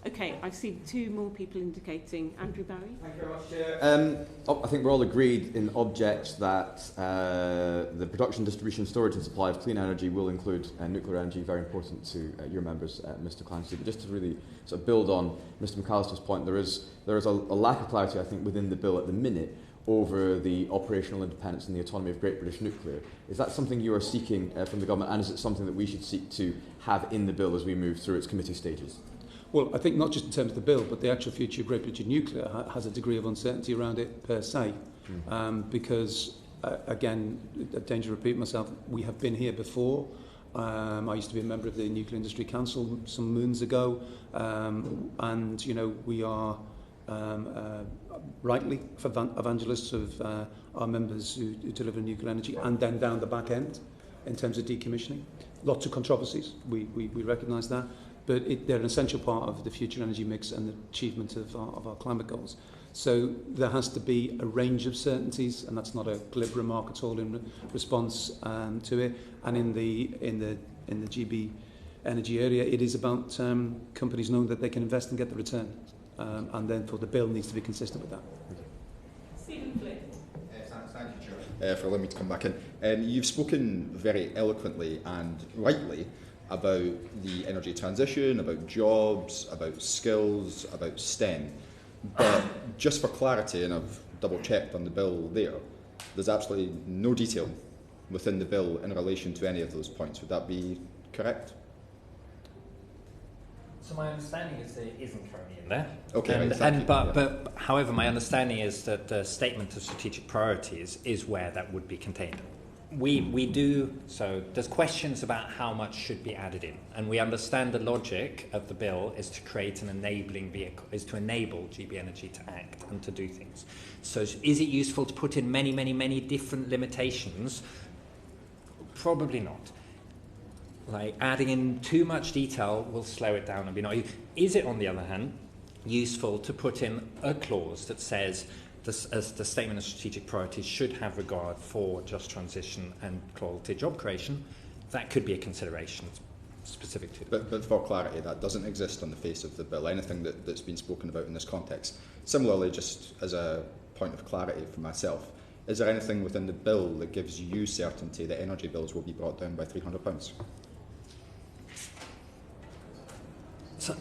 Okay, I see two more people indicating. Andrew Barry. Thank you very much, Chair. I think we're all agreed in objects that the production, distribution, storage and supply of clean energy will include nuclear energy, very important to your members, Mr Clancy. But just to really sort of build on Mr McAllister's point, there is a lack of clarity, I think, within the bill at the minute over the operational independence and the autonomy of Great British Nuclear. Is that something you are seeking from the government, and is it something that we should seek to have in the bill as we move through its committee stages? Well, I think not just in terms of the bill, but the actual future of Great British Nuclear has a degree of uncertainty around it per se, because, again, a danger to repeat myself, we have been here before. I used to be a member of the Nuclear Industry Council some moons ago, and, you know, we are rightly evangelists of our members who deliver nuclear energy, and then down the back end in terms of decommissioning. Lots of controversies, we recognise that. But they're an essential part of the future energy mix and the achievement of our climate goals. So there has to be a range of certainties, and that's not a glib remark at all in response to it. And in the GB energy area, it is about companies knowing that they can invest and get the return, and therefore the bill needs to be consistent with that. Stephen Flynn. Thank you, Chair, for allowing me to come back in. You've spoken very eloquently and rightly about the energy transition, about jobs, about skills, about STEM. But just for clarity, and I've double-checked on the bill there's absolutely no detail within the bill in relation to any of those points. Would that be correct? So my understanding is that it isn't currently in there. Okay, but however, my understanding is that the statement of strategic priorities is where that would be contained. we do, so there's questions about how much should be added in, and we understand the logic of the bill is to create an enabling vehicle, is to enable GB Energy to act and to do things. So is it useful to put in many, many, many different limitations? Probably not. Like adding in too much detail will slow it down and be not. Is it, on the other hand, useful to put in a clause that says as the statement of strategic priorities should have regard for just transition and quality job creation? That could be a consideration specific to it. But for clarity, that doesn't exist on the face of the bill, anything that's been spoken about in this context. Similarly, just as a point of clarity for myself, is there anything within the bill that gives you certainty that energy bills will be brought down by £300? So,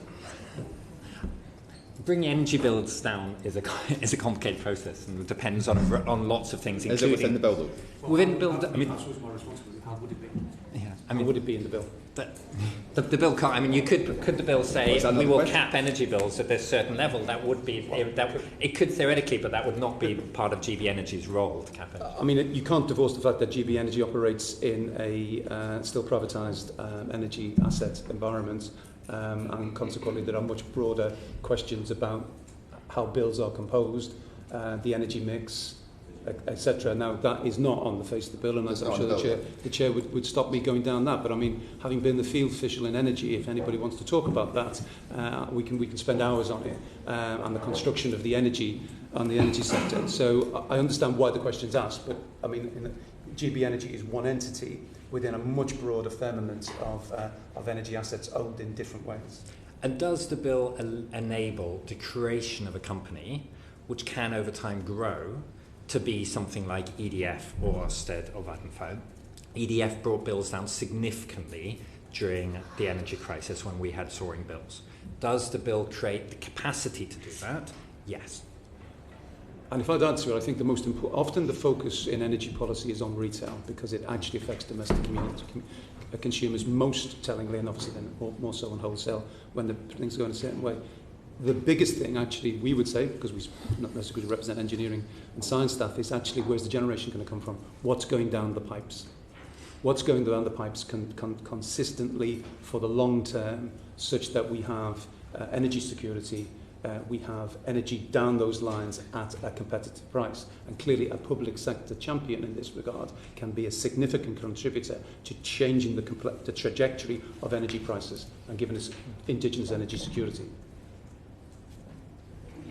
bringing energy bills down is a complicated process, and it depends on lots of things. Is it within the bill, though? Within the bill, I mean, that's what's my responsibility. How would it be? Yeah, I mean, would it be in the bill? The bill can't. I mean, you could the bill say we will cap energy bills at this certain level? That would be it could theoretically, but that would not be part of GB Energy's role to cap energy. I mean, you can't divorce the fact that GB Energy operates in a still privatised energy asset environment. And consequently, there are much broader questions about how bills are composed, the energy mix, etc. Now, that is not on the face of the bill, and I'm sure the chair would stop me going down that. But I mean, having been the field official in energy, if anybody wants to talk about that, we can spend hours on it, and the construction of the energy on the energy sector. So I understand why the question's asked, but I mean, GB Energy is one entity within a much broader firmament of energy assets owned in different ways. And does the bill enable the creation of a company which can over time grow to be something like EDF or Ørsted or Vattenfall? EDF brought bills down significantly during the energy crisis when we had soaring bills. Does the bill create the capacity to do that? Yes. And if I'd answer it, I think the most important, often the focus in energy policy is on retail because it actually affects domestic consumers most tellingly, and obviously then more so on wholesale when the things go in a certain way. The biggest thing actually we would say, because we not necessarily represent engineering and science staff, is actually where's the generation going to come from? What's going down the pipes? What's going down the pipes consistently for the long term such that we have energy security, we have energy down those lines at a competitive price. And clearly a public sector champion in this regard can be a significant contributor to changing the trajectory of energy prices and giving us indigenous energy security.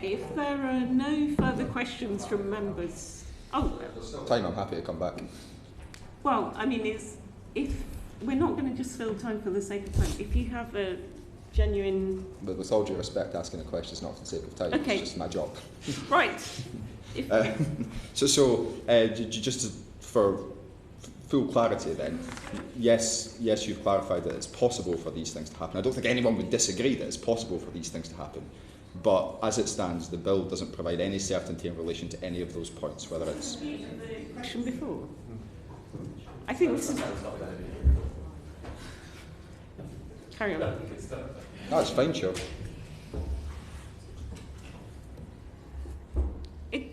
If there are no further questions from members... Oh, there's still time, I'm happy to come back. Well, I mean, if we're not going to just fill time for the sake of time, if you have a genuine... But with all due respect, asking a question is not for the sake of time. Okay. It's just my job. Right. Just for full clarity then, yes, you've clarified that it's possible for these things to happen. I don't think anyone would disagree that it's possible for these things to happen. But as it stands, the bill doesn't provide any certainty in relation to any of those points, whether it's... The question before. I think this is... Carry on. No, it's fine, sure. Okay,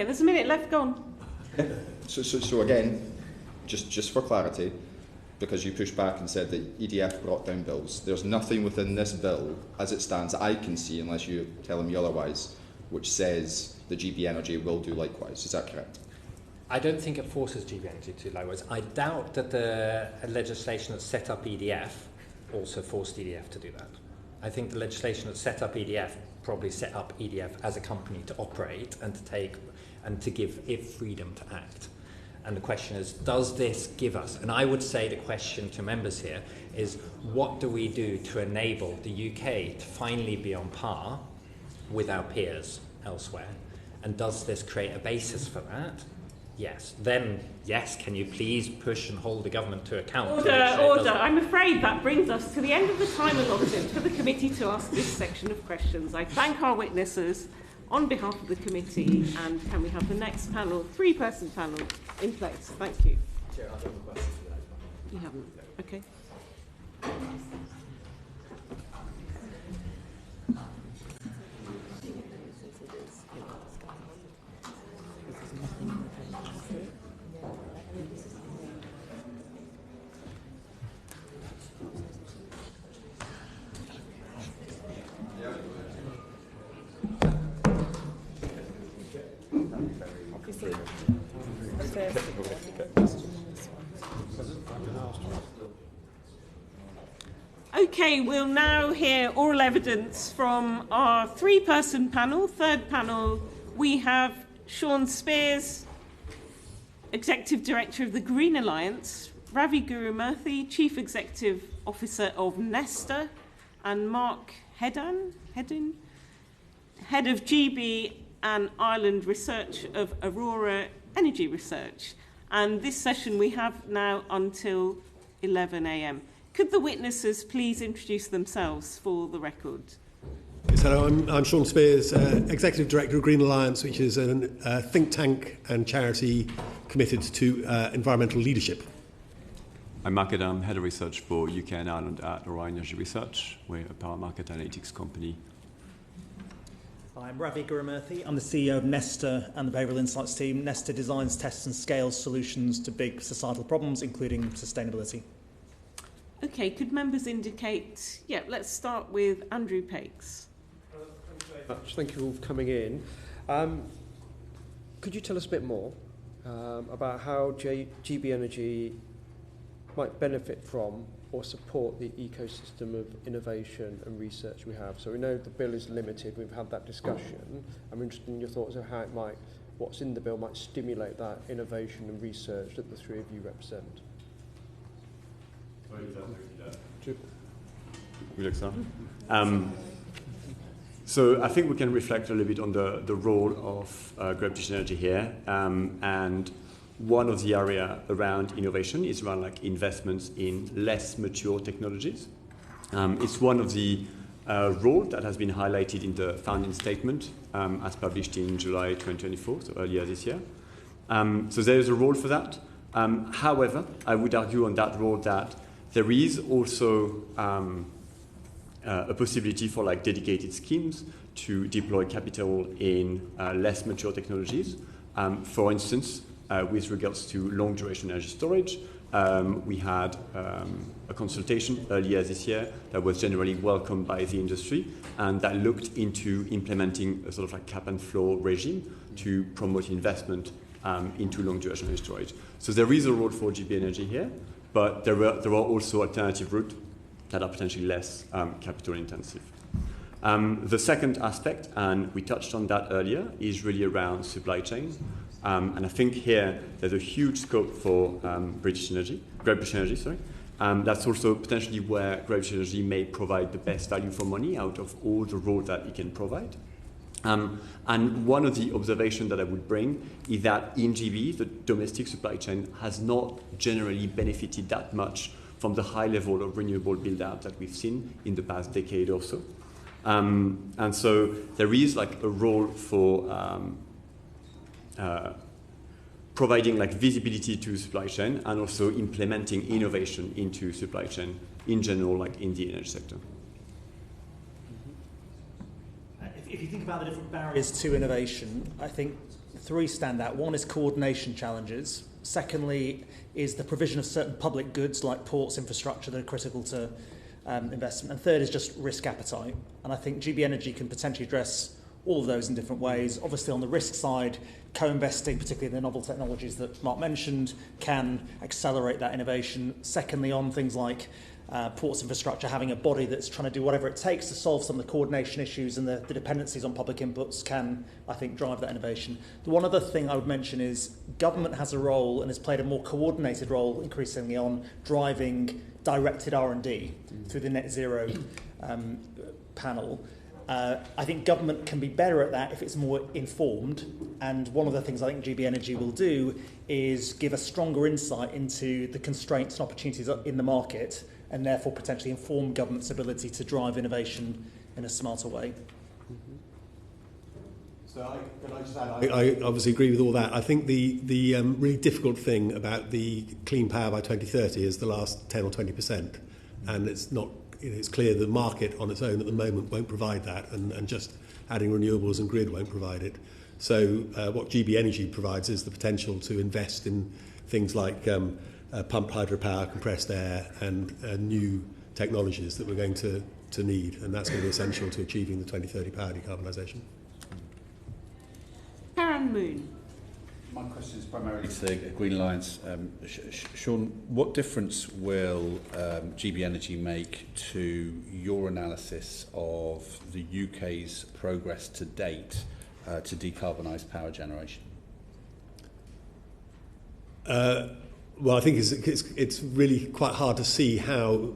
there's a minute left, go on. So again, just for clarity, because you pushed back and said that EDF brought down bills, there's nothing within this bill, as it stands, I can see, unless you're telling me otherwise, which says that GB Energy will do likewise. Is that correct? I don't think it forces GB Energy to do likewise. I doubt that the legislation that set up EDF also forced EDF to do that. I think the legislation that set up EDF probably set up EDF as a company to operate and to give it freedom to act. And the question is, does this give us, and I would say the question to members here is, what do we do to enable the UK to finally be on par with our peers elsewhere? And does this create a basis for that? Yes. Then, yes, can you please push and hold the government to account? Order. I'm afraid that brings us to the end of the time allotted for the committee to ask this section of questions. I thank our witnesses on behalf of the committee, and can we have the next panel, three-person panel, in place? Thank you. Chair, I have a question for that. You haven't? Okay. Okay, we'll now hear oral evidence from our three-person panel. Third panel, we have Shaun Spiers, Executive Director of the Green Alliance, Ravi Gurumurthy, Chief Executive Officer of Nesta, and Marc Hedin, Head of GB and Ireland Research of Aurora Energy Research. And this session we have now until 11 a.m. Could the witnesses please introduce themselves for the record? Yes, hello, I'm Shaun Spiers, Executive Director of Green Alliance, which is a think tank and charity committed to environmental leadership. I'm Marc, Head of Research for UK and Ireland at Aurora Energy Research. We're a power market analytics company. I'm Ravi Gurumurthy. I'm the CEO of Nesta and the Behavioural Insights team. Nesta designs, tests and scales solutions to big societal problems, including sustainability. Okay, could members indicate... Yeah, let's start with Andrew Pakes. Thank you very much. Thank you all for coming in. Could you tell us a bit more about how GB Energy might benefit from or support the ecosystem of innovation and research we have? So we know the bill is limited, we've had that discussion. I'm interested in your thoughts of how it might, what's in the bill might stimulate that innovation and research that the three of you represent. So I think we can reflect a little bit on the role of Great British Energy here, and one of the area around innovation is around like investments in less mature technologies. It's one of the roles that has been highlighted in the founding statement as published in July 2024, so earlier this year. So there is a role for that. However, I would argue on that role that there is also a possibility for like dedicated schemes to deploy capital in less mature technologies. For instance, with regards to long duration energy storage, we had a consultation earlier this year that was generally welcomed by the industry, and that looked into implementing a sort of like cap and floor regime to promote investment into long duration energy storage. So there is a role for GB Energy here, but there are also alternative routes that are potentially less capital intensive. The second aspect, and we touched on that earlier, is really around supply chain. And I think here there's a huge scope for Great British Energy. That's also potentially where Great British Energy may provide the best value for money out of all the roles that it can provide. And one of the observations that I would bring is that in GB, the domestic supply chain has not generally benefited that much from the high level of renewable build-out that we've seen in the past decade or so. And so there is like a role for providing like visibility to supply chain and also implementing innovation into supply chain in general, like in the energy sector. If you think about the different barriers to innovation, I think three stand out. One is coordination challenges. Secondly is the provision of certain public goods like ports, infrastructure that are critical to investment. And third is just risk appetite. And I think GB Energy can potentially address all of those in different ways. Obviously on the risk side, co-investing, particularly in the novel technologies that Marc mentioned, can accelerate that innovation. Secondly, on things like ports infrastructure, having a body that's trying to do whatever it takes to solve some of the coordination issues and the dependencies on public inputs can, I think, drive that innovation. The one other thing I would mention is government has a role and has played a more coordinated role increasingly on driving directed R&D through the net zero panel. I think government can be better at that if it's more informed, and one of the things I think GB Energy will do is give a stronger insight into the constraints and opportunities in the market, and therefore potentially inform government's ability to drive innovation in a smarter way. So can I just add, I obviously agree with all that. I think the really difficult thing about the clean power by 2030 is the last 10 or 20%, and it's not. It's clear the market on its own at the moment won't provide that, and just adding renewables and grid won't provide it. So what GB Energy provides is the potential to invest in things like pumped hydropower, compressed air, and new technologies that we're going to need, and that's going to be essential to achieving the 2030 power decarbonisation. Karen Moon. My question is primarily to Green Alliance. Shaun, what difference will GB Energy make to your analysis of the UK's progress to date to decarbonise power generation? Well, I think it's really quite hard to see how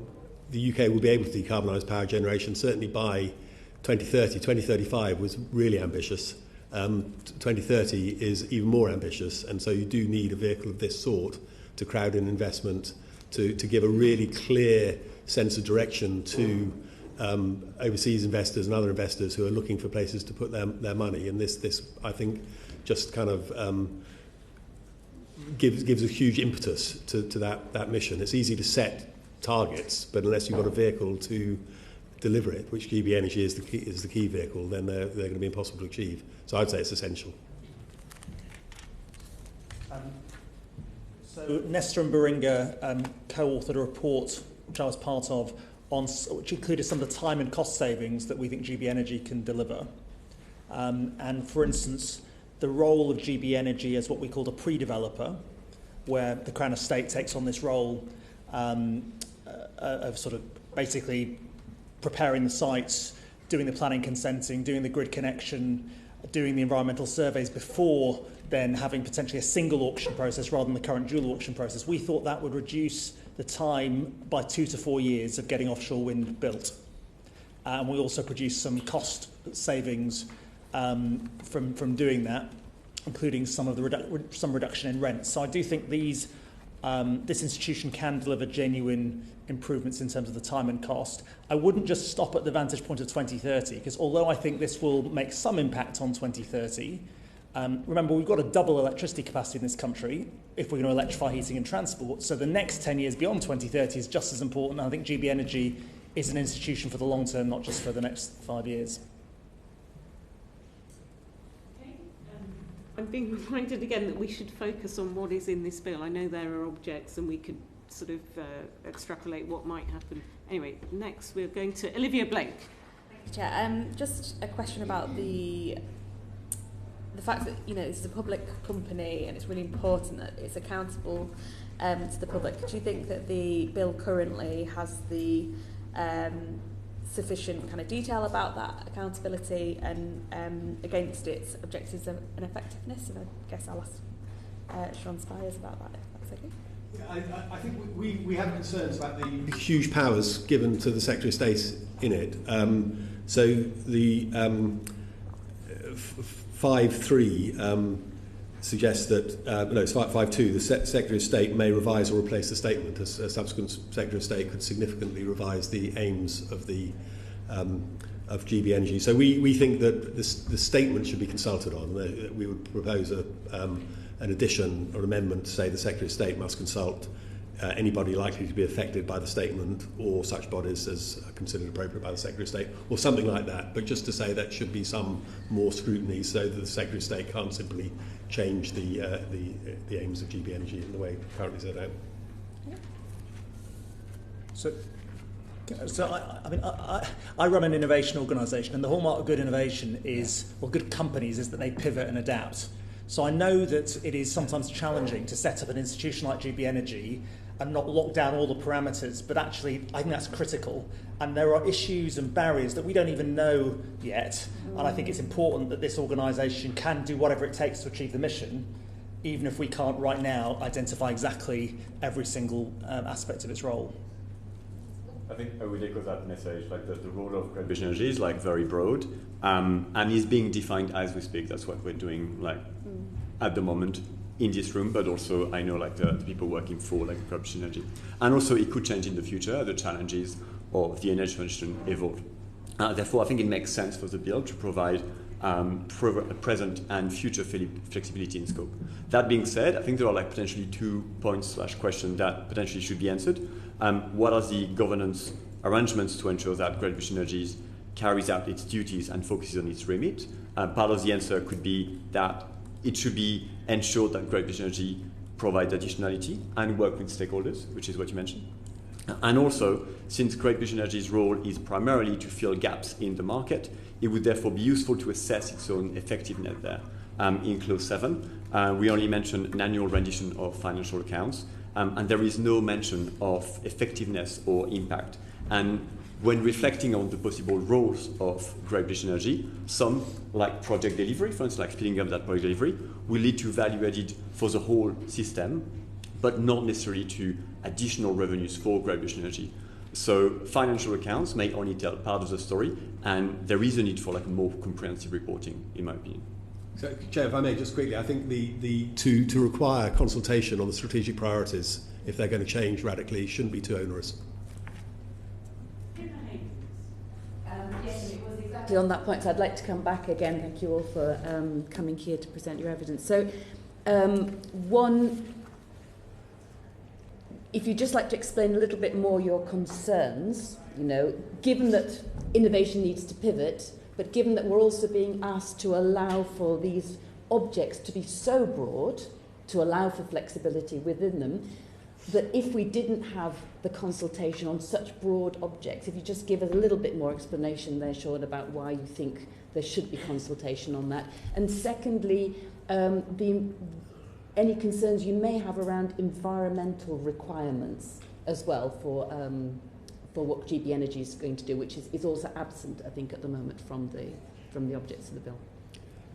the UK will be able to decarbonise power generation. Certainly by 2030, 2035 was really ambitious. 2030 is even more ambitious, and so you do need a vehicle of this sort to crowd in investment, to give a really clear sense of direction to overseas investors and other investors who are looking for places to put their money. And this I think, just kind of gives a huge impetus to that mission. It's easy to set targets, but unless you've got a vehicle to deliver it, which GB Energy is the key vehicle, then they're going to be impossible to achieve. So I'd say it's essential. So Nesta and Beringa co-authored a report, which I was part of, which included some of the time and cost savings that we think GB Energy can deliver. And for instance, the role of GB Energy as what we called a pre-developer, where the Crown Estate takes on this role of sort of basically preparing the sites, doing the planning consenting, doing the grid connection, doing the environmental surveys before then having potentially a single auction process rather than the current dual auction process. We thought that would reduce the time by 2 to 4 years of getting offshore wind built. And we also produced some cost savings from doing that, including some of the some reduction in rent. So I do think this institution can deliver genuine improvements in terms of the time and cost. I wouldn't just stop at the vantage point of 2030, because although I think this will make some impact on 2030, remember we've got to double electricity capacity in this country if we're going to electrify heating and transport. So the next 10 years beyond 2030 is just as important. I think GB Energy is an institution for the long term, not just for the next 5 years. I'm being reminded again that we should focus on what is in this bill. I know there are objects and we could sort of extrapolate what might happen. Anyway, next we're going to Olivia Blake. Thank you, Chair. Just a question about the fact that, you know, this is a public company and it's really important that it's accountable to the public. Do you think that the bill currently has the sufficient kind of detail about that accountability and against its objectives and effectiveness? And I guess I'll ask Shaun Spiers about that, if that's okay. I think we have concerns about the huge powers given to the Secretary of State in it. So the 5.3 suggests that, no, it's 5.2, the Secretary of State may revise or replace the statement. A subsequent Secretary of State could significantly revise the aims of the of GB Energy. So we think that the statement should be consulted on. We would propose an addition or amendment to say the Secretary of State must consult anybody likely to be affected by the statement or such bodies as are considered appropriate by the Secretary of State, or something like that. But just to say that should be some more scrutiny so that the Secretary of State can't simply change the aims of GB Energy in the way currently set out. So I run an innovation organisation, and the hallmark of good innovation is, well, good companies is that they pivot and adapt. So I know that it is sometimes challenging to set up an institution like GB Energy and not lock down all the parameters, but actually I think that's critical. And there are issues and barriers that we don't even know yet. And I think it's important that this organisation can do whatever it takes to achieve the mission, even if we can't right now identify exactly every single aspect of its role. I think I would echo that message. Like the role of Great British Energy is like very broad, and is being defined as we speak. That's what we're doing, like at the moment in this room, but also I know like the people working for like Great British Energy, and also it could change in the future. The challenges of the energy transition evolve. Therefore, I think it makes sense for the bill to provide present and future flexibility in scope. That being said, I think there are like potentially 2 points / questions that potentially should be answered. What are the governance arrangements to ensure that Great British Energy carries out its duties and focuses on its remit? Part of the answer could be that it should be ensured that Great British Energy provides additionality and work with stakeholders, which is what you mentioned. And also, since Great British Energy's role is primarily to fill gaps in the market, it would therefore be useful to assess its own effectiveness there. in Clause 7. We only mention an annual rendition of financial accounts, and there is no mention of effectiveness or impact. And when reflecting on the possible roles of Great British Energy, some, like project delivery, for instance, like speeding up that project delivery, will lead to value added for the whole system, but not necessarily to additional revenues for Great British Energy. So financial accounts may only tell part of the story, and there is a need for like more comprehensive reporting, in my opinion. So, Chair, if I may, just quickly, I think to require consultation on the strategic priorities, if they're going to change radically, shouldn't be too onerous. Yes, it was exactly on that point. So I'd like to come back again. Thank you all for coming here to present your evidence. So, one, if you'd just like to explain a little bit more your concerns, given that innovation needs to pivot, but given that we're also being asked to allow for these objects to be so broad, to allow for flexibility within them, that if we didn't have the consultation on such broad objects, if you just give us a little bit more explanation there, Shaun, about why you think there should be consultation on that. And secondly, any concerns you may have around environmental requirements as well for what GB Energy is going to do, which is also absent, I think, at the moment from the objects of the bill.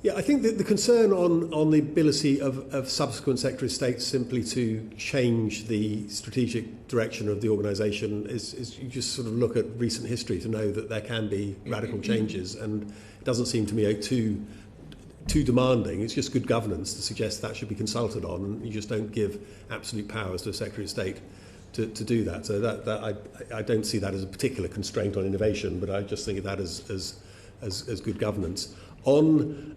Yeah, I think that the concern on the ability of subsequent Secretary of State simply to change the strategic direction of the organisation is you just sort of look at recent history to know that there can be radical changes, and it doesn't seem to me too demanding. It's just good governance to suggest that should be consulted on, and you just don't give absolute powers to a Secretary of State to do that. So that I don't see that as a particular constraint on innovation, but I just think of that as good governance. The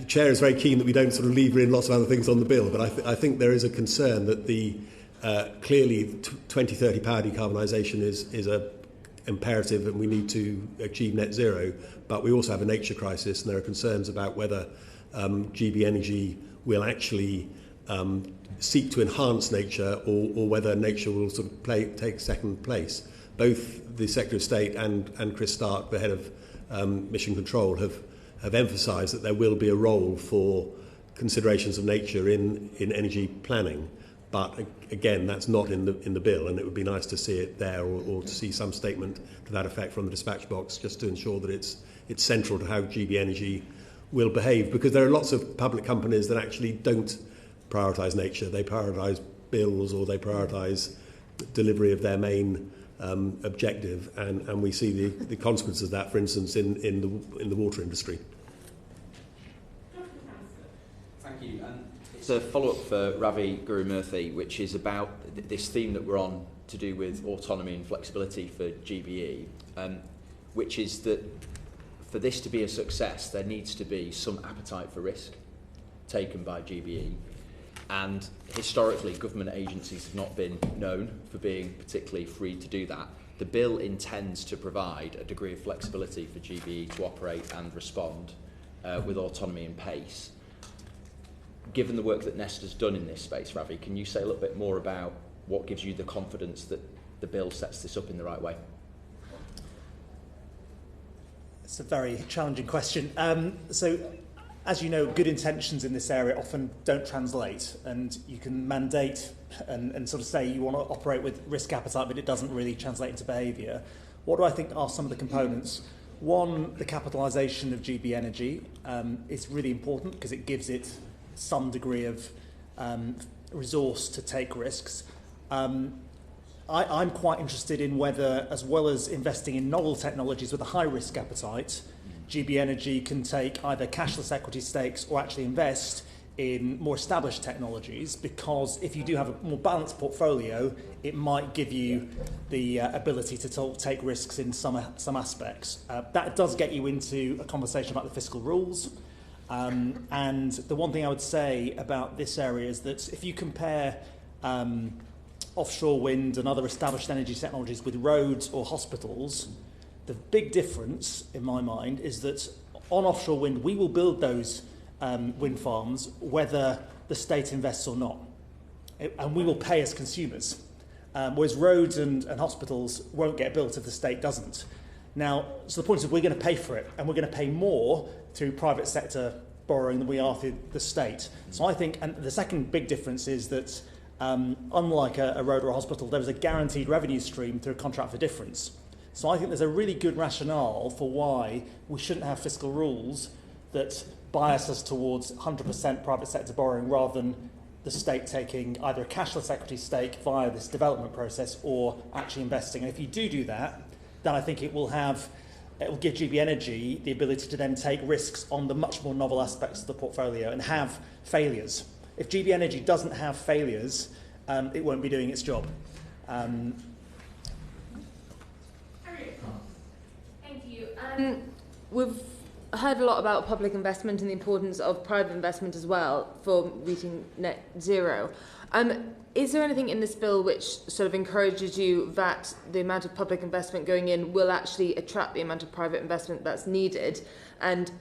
Chair is very keen that we don't sort of lever in lots of other things on the bill, but I think there is a concern that clearly 2030 power decarbonisation is a imperative, and we need to achieve net zero, but we also have a nature crisis, and there are concerns about whether GB Energy will actually seek to enhance nature, or whether nature will sort of take second place. Both the Secretary of State and Chris Stark, the head of Mission Control, have emphasised that there will be a role for considerations of nature in energy planning. But again, that's not in the bill, and it would be nice to see it there, or to see some statement to that effect from the dispatch box, just to ensure that it's central to how GB Energy will behave. Because there are lots of public companies that actually don't prioritise nature; they prioritise bills, or they prioritise delivery of their main objective, and we see the consequences of that, for instance, in the water industry. Thank you. It's a follow-up for Ravi Gurumurthy, which is about this theme that we're on to do with autonomy and flexibility for GBE, which is that for this to be a success, there needs to be some appetite for risk taken by GBE. And historically, government agencies have not been known for being particularly free to do that. The bill intends to provide a degree of flexibility for GBE to operate and respond with autonomy and pace. Given the work that Nesta's done in this space, Ravi, can you say a little bit more about what gives you the confidence that the bill sets this up in the right way? It's a very challenging question. So, as you know, good intentions in this area often don't translate, and you can mandate and sort of say you want to operate with risk appetite, but it doesn't really translate into behaviour. What do I think are some of the components? One, the capitalisation of GB Energy is really important because it gives it some degree of resource to take risks. I'm quite interested in whether, as well as investing in novel technologies with a high risk appetite, GB Energy can take either cashless equity stakes or actually invest in more established technologies, because if you do have a more balanced portfolio, it might give you the ability to take risks in some aspects. That does get you into a conversation about the fiscal rules. And the one thing I would say about this area is that if you compare offshore wind and other established energy technologies with roads or hospitals, the big difference, in my mind, is that on offshore wind, we will build those wind farms whether the state invests or not. And we will pay as consumers. Whereas roads and hospitals won't get built if the state doesn't. Now, so the point is we're going to pay for it, and we're going to pay more through private sector borrowing than we are through the state. So I think, and the second big difference is that unlike a road or a hospital, there is a guaranteed revenue stream through a contract for difference. So I think there's a really good rationale for why we shouldn't have fiscal rules that bias us towards 100% private sector borrowing rather than the state taking either a cashless equity stake via this development process or actually investing. And if you do that, then I think it will give GB Energy the ability to then take risks on the much more novel aspects of the portfolio and have failures. If GB Energy doesn't have failures, it won't be doing its job. Thank you. We've heard a lot about public investment and the importance of private investment as well for reaching net zero. Is there anything in this bill which sort of encourages you that the amount of public investment going in will actually attract the amount of private investment that's needed? And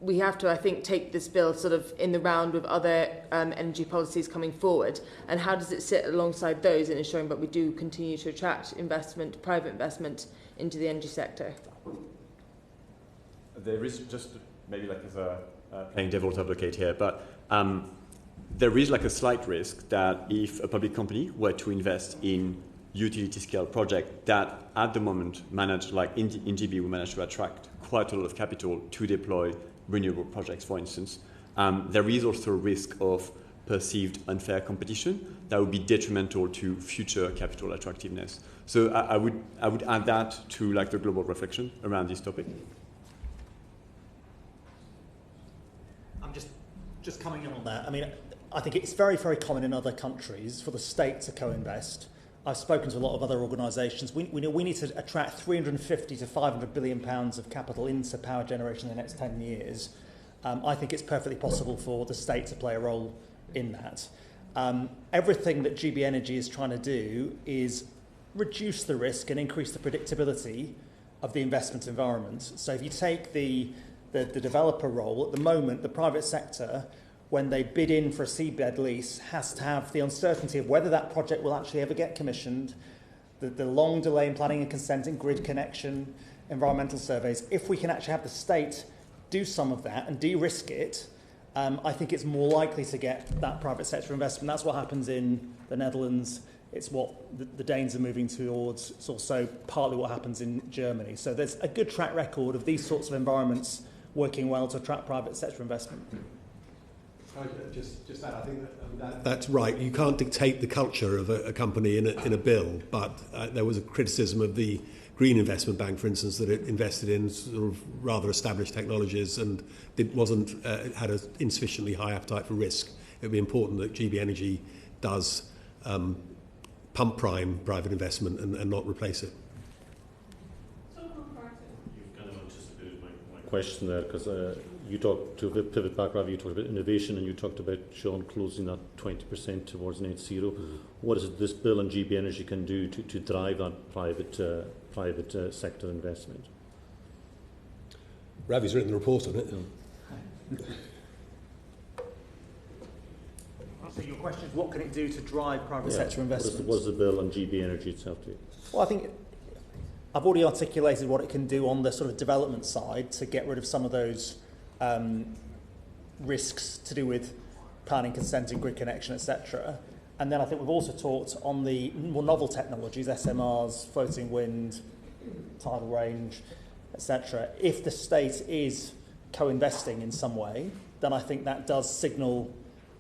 we have to, I think, take this bill sort of in the round with other energy policies coming forward. And how does it sit alongside those in ensuring that we do continue to attract investment, private investment, into the energy sector? There is just maybe like as a playing devil's advocate here, but there is like a slight risk that if a public company were to invest in utility scale project that at the moment manage, like in GB, we managed to attract quite a lot of capital to deploy renewable projects, for instance. There is also a risk of perceived unfair competition that would be detrimental to future capital attractiveness. So I would add that to like the global reflection around this topic. I'm just coming in on that. I mean, I think it's very, very common in other countries for the state to co-invest. I've spoken to a lot of other organisations. We need to attract 350 to 500 billion pounds of capital into power generation in the next 10 years. I think it's perfectly possible for the state to play a role in that. Everything that GB Energy is trying to do is reduce the risk and increase the predictability of the investment environment. So if you take the developer role, at the moment, the private sector, when they bid in for a seabed lease, has to have the uncertainty of whether that project will actually ever get commissioned, the long delay in planning and consenting, grid connection, environmental surveys. If we can actually have the state do some of that and de-risk it, I think it's more likely to get that private sector investment. That's what happens in the Netherlands. It's what the Danes are moving towards. It's also partly what happens in Germany. So there's a good track record of these sorts of environments working well to attract private sector investment. Just that, I think that's right. You can't dictate the culture of a company in a bill, but there was a criticism of the Green Investment Bank, for instance, that it invested in sort of rather established technologies and had an insufficiently high appetite for risk. It would be important that GB Energy does pump prime private investment and not replace it. You've kind of anticipated my question there, because you talked, to pivot back, Ravi, you talked about innovation and you talked about, Shaun, closing that 20% towards net zero. What is it this bill and GB Energy can do to drive that private sector investment? Ravi's written the report on it. So your question is, what can it do to drive private sector investment? What does the bill and GB Energy itself do? Well, I think I've already articulated what it can do on the sort of development side to get rid of some of those risks to do with planning, consenting, grid connection, etc. And then I think we've also talked on the more novel technologies, SMRs, floating wind, tidal range, etc. If the state is co-investing in some way, then I think that does signal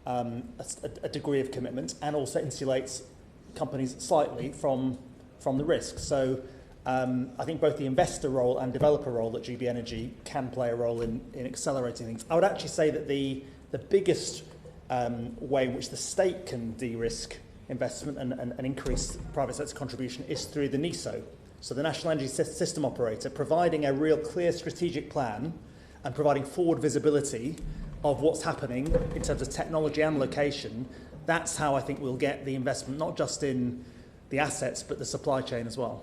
a degree of commitment and also insulates companies slightly from the risk. So I think both the investor role and developer role at GB Energy can play a role in accelerating things. I would actually say that the biggest way in which the state can de-risk investment and increase private sector contribution is through the NESO, so the National Energy System Operator, providing a real clear strategic plan and providing forward visibility of what's happening in terms of technology and location. That's how I think we'll get the investment, not just in the assets, but the supply chain as well.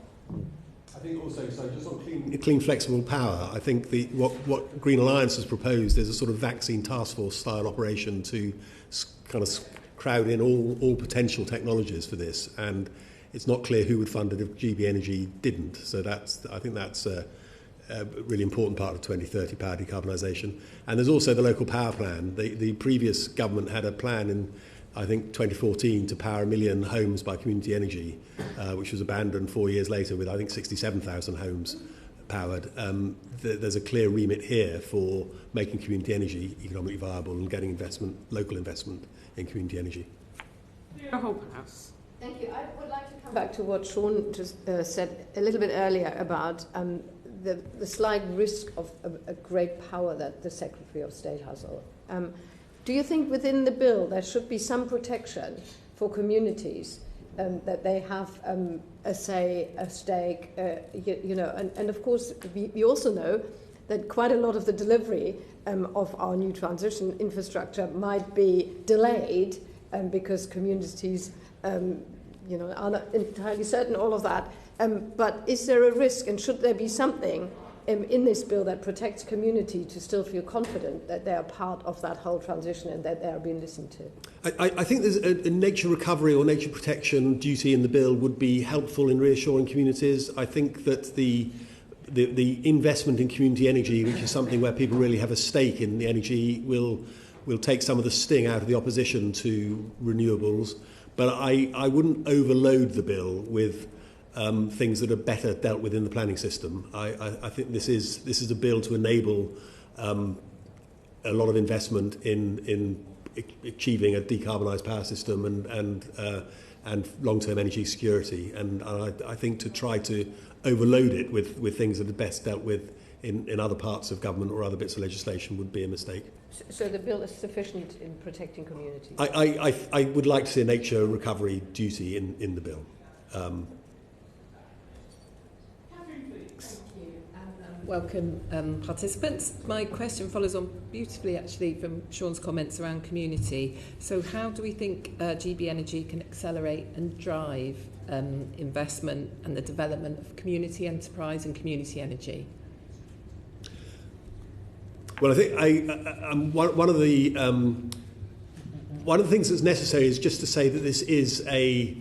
I think also, so just on clean flexible power, I think what Green Alliance has proposed is a sort of vaccine task force style operation to kind of crowd in all potential technologies for this, and it's not clear who would fund it if GB Energy didn't. So I think that's a really important part of 2030 power decarbonisation. And there's also the local power plan. The previous government had a plan in, I think, 2014 to power 1 million homes by community energy, which was abandoned 4 years later with, I think, 67,000 homes powered. There's a clear remit here for making community energy economically viable and getting investment, local investment in community energy. Thank you. I would like to come back to what Shaun just said a little bit earlier about the slight risk of a great power that the Secretary of State has. Do you think within the bill there should be some protection for communities that they have a say, a stake, and of course we also know that quite a lot of the delivery of our new transition infrastructure might be delayed because communities are not entirely certain, all of that. But is there a risk, and should there be something in this bill that protects community to still feel confident that they are part of that whole transition and that they are being listened to? I think there's a nature recovery or nature protection duty in the bill would be helpful in reassuring communities. I think that the investment in community energy, which is something where people really have a stake in the energy, will take some of the sting out of the opposition to renewables. But I wouldn't overload the bill with things that are better dealt with in the planning system. I think this is a bill to enable a lot of investment in achieving a decarbonised power system and long-term energy security. And I think to try to overload it with things that are best dealt with in other parts of government or other bits of legislation would be a mistake. So the bill is sufficient in protecting communities? I would like to see a nature recovery duty in the bill. Welcome, participants. My question follows on beautifully, actually, from Shaun's comments around community. So how do we think GB Energy can accelerate and drive investment and the development of community enterprise and community energy? Well, I think one of the things that's necessary is just to say that this is a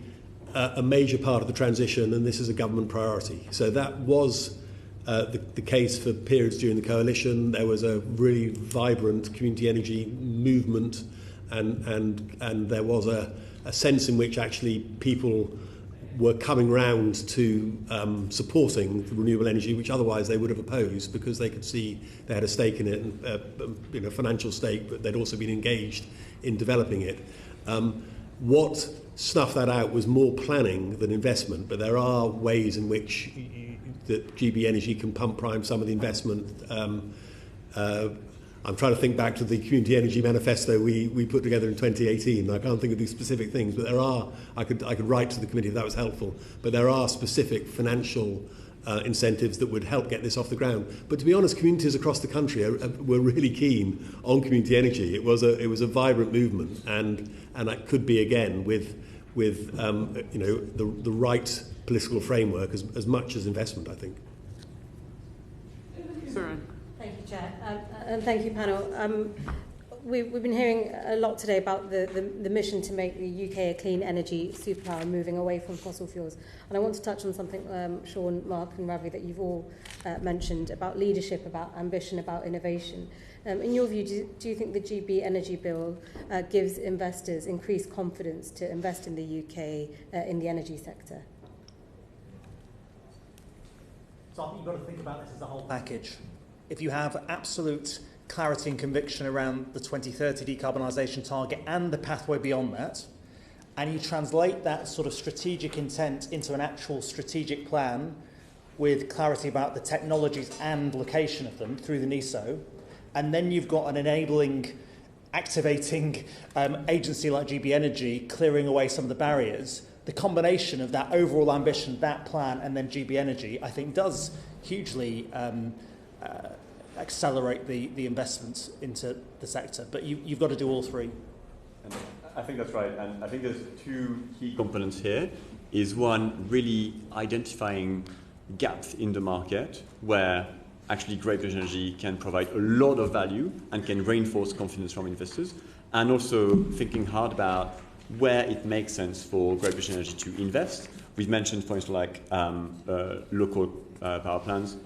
major part of the transition, and this is a government priority. So that was the case for periods during the coalition. There was a really vibrant community energy movement, and there was a sense in which actually people were coming round to supporting renewable energy, which otherwise they would have opposed because they could see they had a stake in it, and financial stake, but they'd also been engaged in developing it. What snuffed that out was more planning than investment, but there are ways in which that GB Energy can pump prime some of the investment. I'm trying to think back to the Community Energy Manifesto we put together in 2018. I can't think of these specific things, but there are. I could write to the committee if that was helpful. But there are specific financial incentives that would help get this off the ground. But to be honest, communities across the country were really keen on community energy. It was a vibrant movement, and that could be again with the right political framework as much as investment, I think. Thank you, Chair, and thank you, panel. We've been hearing a lot today about the mission to make the UK a clean energy superpower, moving away from fossil fuels. And I want to touch on something, Shaun, Marc and Ravi, that you've all mentioned about leadership, about ambition, about innovation. In your view, do you think the GB Energy Bill gives investors increased confidence to invest in the UK in the energy sector? So I think you've got to think about this as a whole package. If you have absolute clarity and conviction around the 2030 decarbonisation target and the pathway beyond that, and you translate that sort of strategic intent into an actual strategic plan with clarity about the technologies and location of them through the NESO, and then you've got an enabling, activating agency like GB Energy clearing away some of the barriers, the combination of that overall ambition, that plan, and then GB Energy, I think does hugely accelerate the investments into the sector. But you've got to do all three. And I think that's right. And I think there's two key components here. Is one, really identifying gaps in the market where actually Great British Energy can provide a lot of value and can reinforce confidence from investors. And also thinking hard about where it makes sense for Great British Energy to invest. We've mentioned, for instance, like local power plants.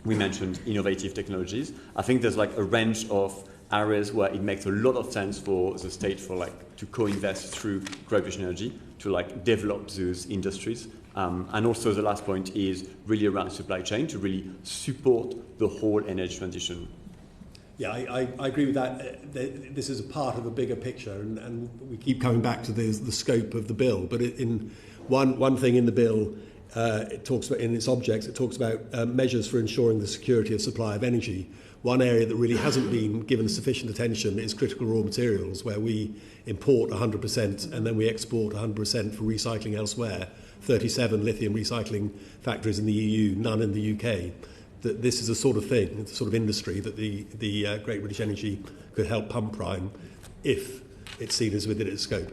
we mentioned innovative technologies. I think there's like a range of areas where it makes a lot of sense for the state to co-invest through Great British Energy to like develop those industries. And also the last point is really around supply chain to really support the whole energy transition. Yeah, I agree with that. This is a part of a bigger picture, and we keep coming back to the scope of the bill. But in one thing in the bill, it talks about, in its objects, it talks about measures for ensuring the security of supply of energy. One area that really hasn't been given sufficient attention is critical raw materials, where we import 100% and then we export 100% for recycling elsewhere. 37 lithium recycling factories in the EU, none in the UK. That this is a sort of thing, it's a sort of industry that the Great British Energy could help pump prime if it's seen as within its scope.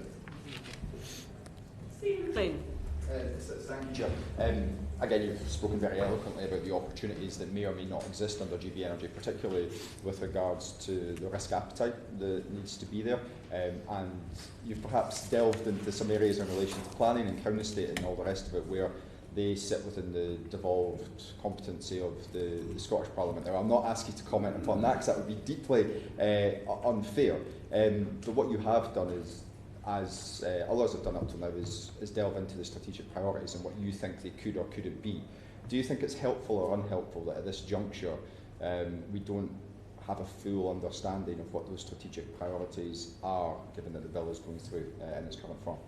Stephen. Thank you, Chair. Again, you've spoken very eloquently about the opportunities that may or may not exist under GB Energy, particularly with regards to the risk appetite that needs to be there. And you've perhaps delved into some areas in relation to planning and county state and all the rest of it, where they sit within the devolved competency of the Scottish Parliament. Now, I'm not asking you to comment upon that because that would be deeply unfair. But what you have done is, as others have done up till now, is delve into the strategic priorities and what you think they could or couldn't be. Do you think it's helpful or unhelpful that at this juncture we don't have a full understanding of what those strategic priorities are, given that the bill is going through in its current form?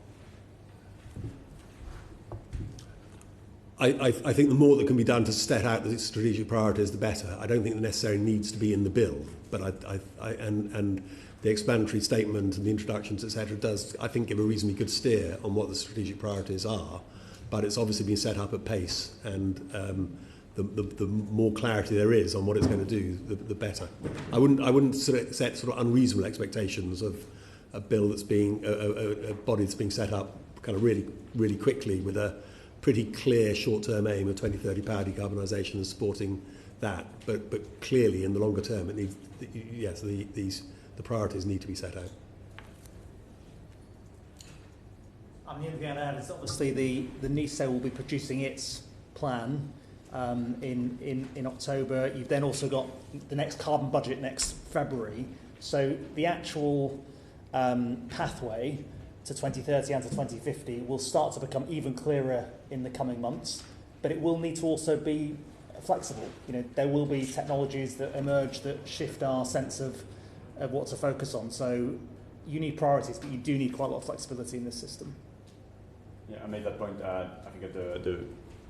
I think the more that can be done to set out the strategic priorities, the better. I don't think it necessarily needs to be in the bill, but and the explanatory statement and the introductions, etc., does, I think, give a reasonably good steer on what the strategic priorities are. But it's obviously been set up at pace, and the more clarity there is on what it's going to do, the better. I wouldn't set sort of unreasonable expectations of a bill that's being a body that's being set up kind of really quickly with a pretty clear short-term aim of 2030 power decarbonisation and supporting that. But clearly, in the longer term, it needs the priorities need to be set out. The only thing I'd add is obviously the Nesta will be producing its plan in October. You've then also got the next carbon budget next February. So the actual pathway to 2030 and to 2050 will start to become even clearer in the coming months, but it will need to also be flexible. There will be technologies that emerge that shift our sense of what to focus on. So you need priorities, but you do need quite a lot of flexibility in this system. Yeah, I made that point, I think at the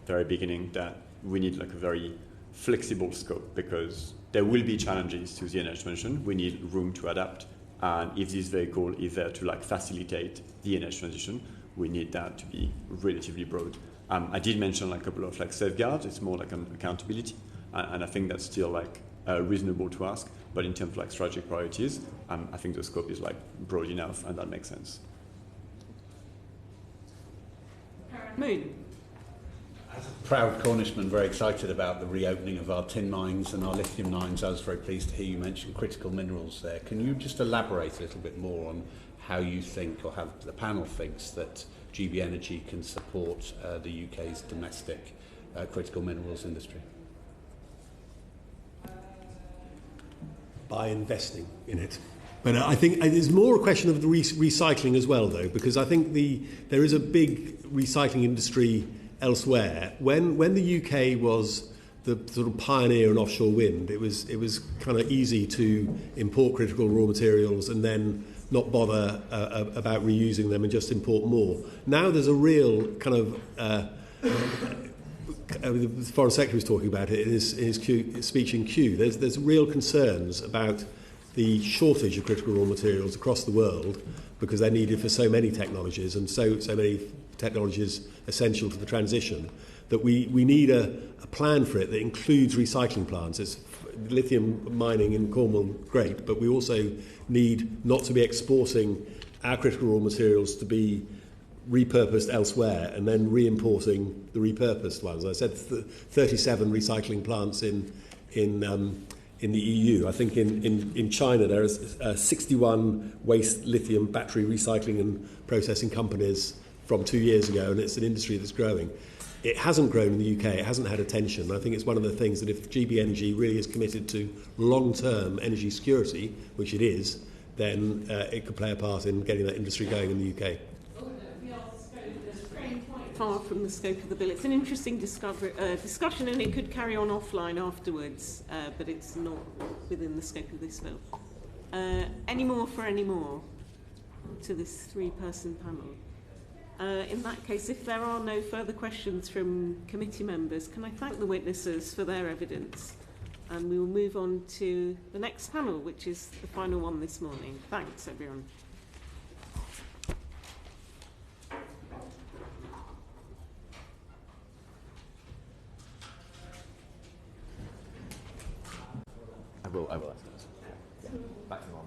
very beginning, that we need like a very flexible scope, because there will be challenges to the energy transition. We need room to adapt. And if this vehicle is there to like facilitate the energy transition, we need that to be relatively broad. I did mention like a couple of like safeguards. It's more like an accountability, and I think that's still like reasonable to ask. But in terms of like strategic priorities, I think the scope is like broad enough, and that makes sense. Moon. As a proud Cornishman, very excited about the reopening of our tin mines and our lithium mines. I was very pleased to hear you mention critical minerals there. Can you just elaborate a little bit more on how you think, or how the panel thinks, that GB Energy can support the UK's domestic critical minerals industry? By investing in it. But I think it's more a question of the recycling as well, though, because I think there is a big recycling industry elsewhere. When the UK was the sort of pioneer in offshore wind, it was kind of easy to import critical raw materials and then not bother about reusing them and just import more. Now there's a real kind of the Foreign Secretary was talking about it in his speech in Kew. There's real concerns about the shortage of critical raw materials across the world, because they're needed for so many technologies, and so many technologies essential to the transition, that we need a plan for it that includes recycling plants. It's lithium mining in Cornwall, great, but we also need not to be exporting our critical raw materials to be repurposed elsewhere and then re-importing the repurposed ones. I said 37 recycling plants in the EU. I think in China there is 61 waste lithium battery recycling and processing companies from 2 years ago, and it's an industry that's growing. It hasn't grown in the UK, it hasn't had attention. I think it's one of the things that if GB Energy really is committed to long-term energy security, which it is, then it could play a part in getting that industry going in the UK. Far from the scope of the bill. It's an interesting discussion, and it could carry on offline afterwards, but it's not within the scope of this bill. Any more to this three-person panel? In that case, if there are no further questions from committee members, can I thank the witnesses for their evidence? And we will move on to the next panel, which is the final one this morning. Thanks, everyone. I will ask this. Yeah. Back to normal.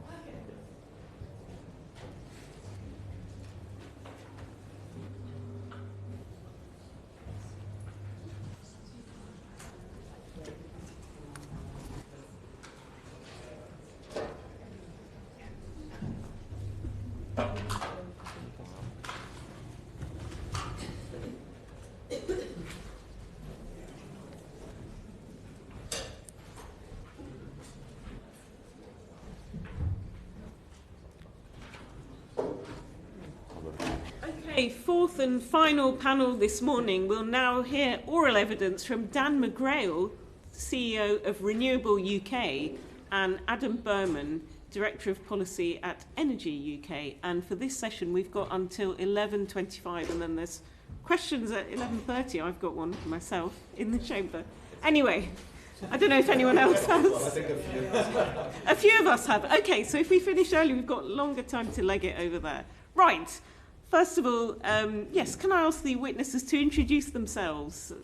Okay, fourth and final panel this morning. We'll now hear oral evidence from Dan McGrail, CEO of RenewableUK, and Adam Berman, Director of Policy at Energy UK. And for this session, we've got until 11:25, and then there's questions at 11:30. I've got one for myself in the chamber. Anyway, I don't know if anyone else has. Well, I think a few of us have. Okay, so if we finish early, we've got longer time to leg it over there. Right. First of all, yes, can I ask the witnesses to introduce themselves?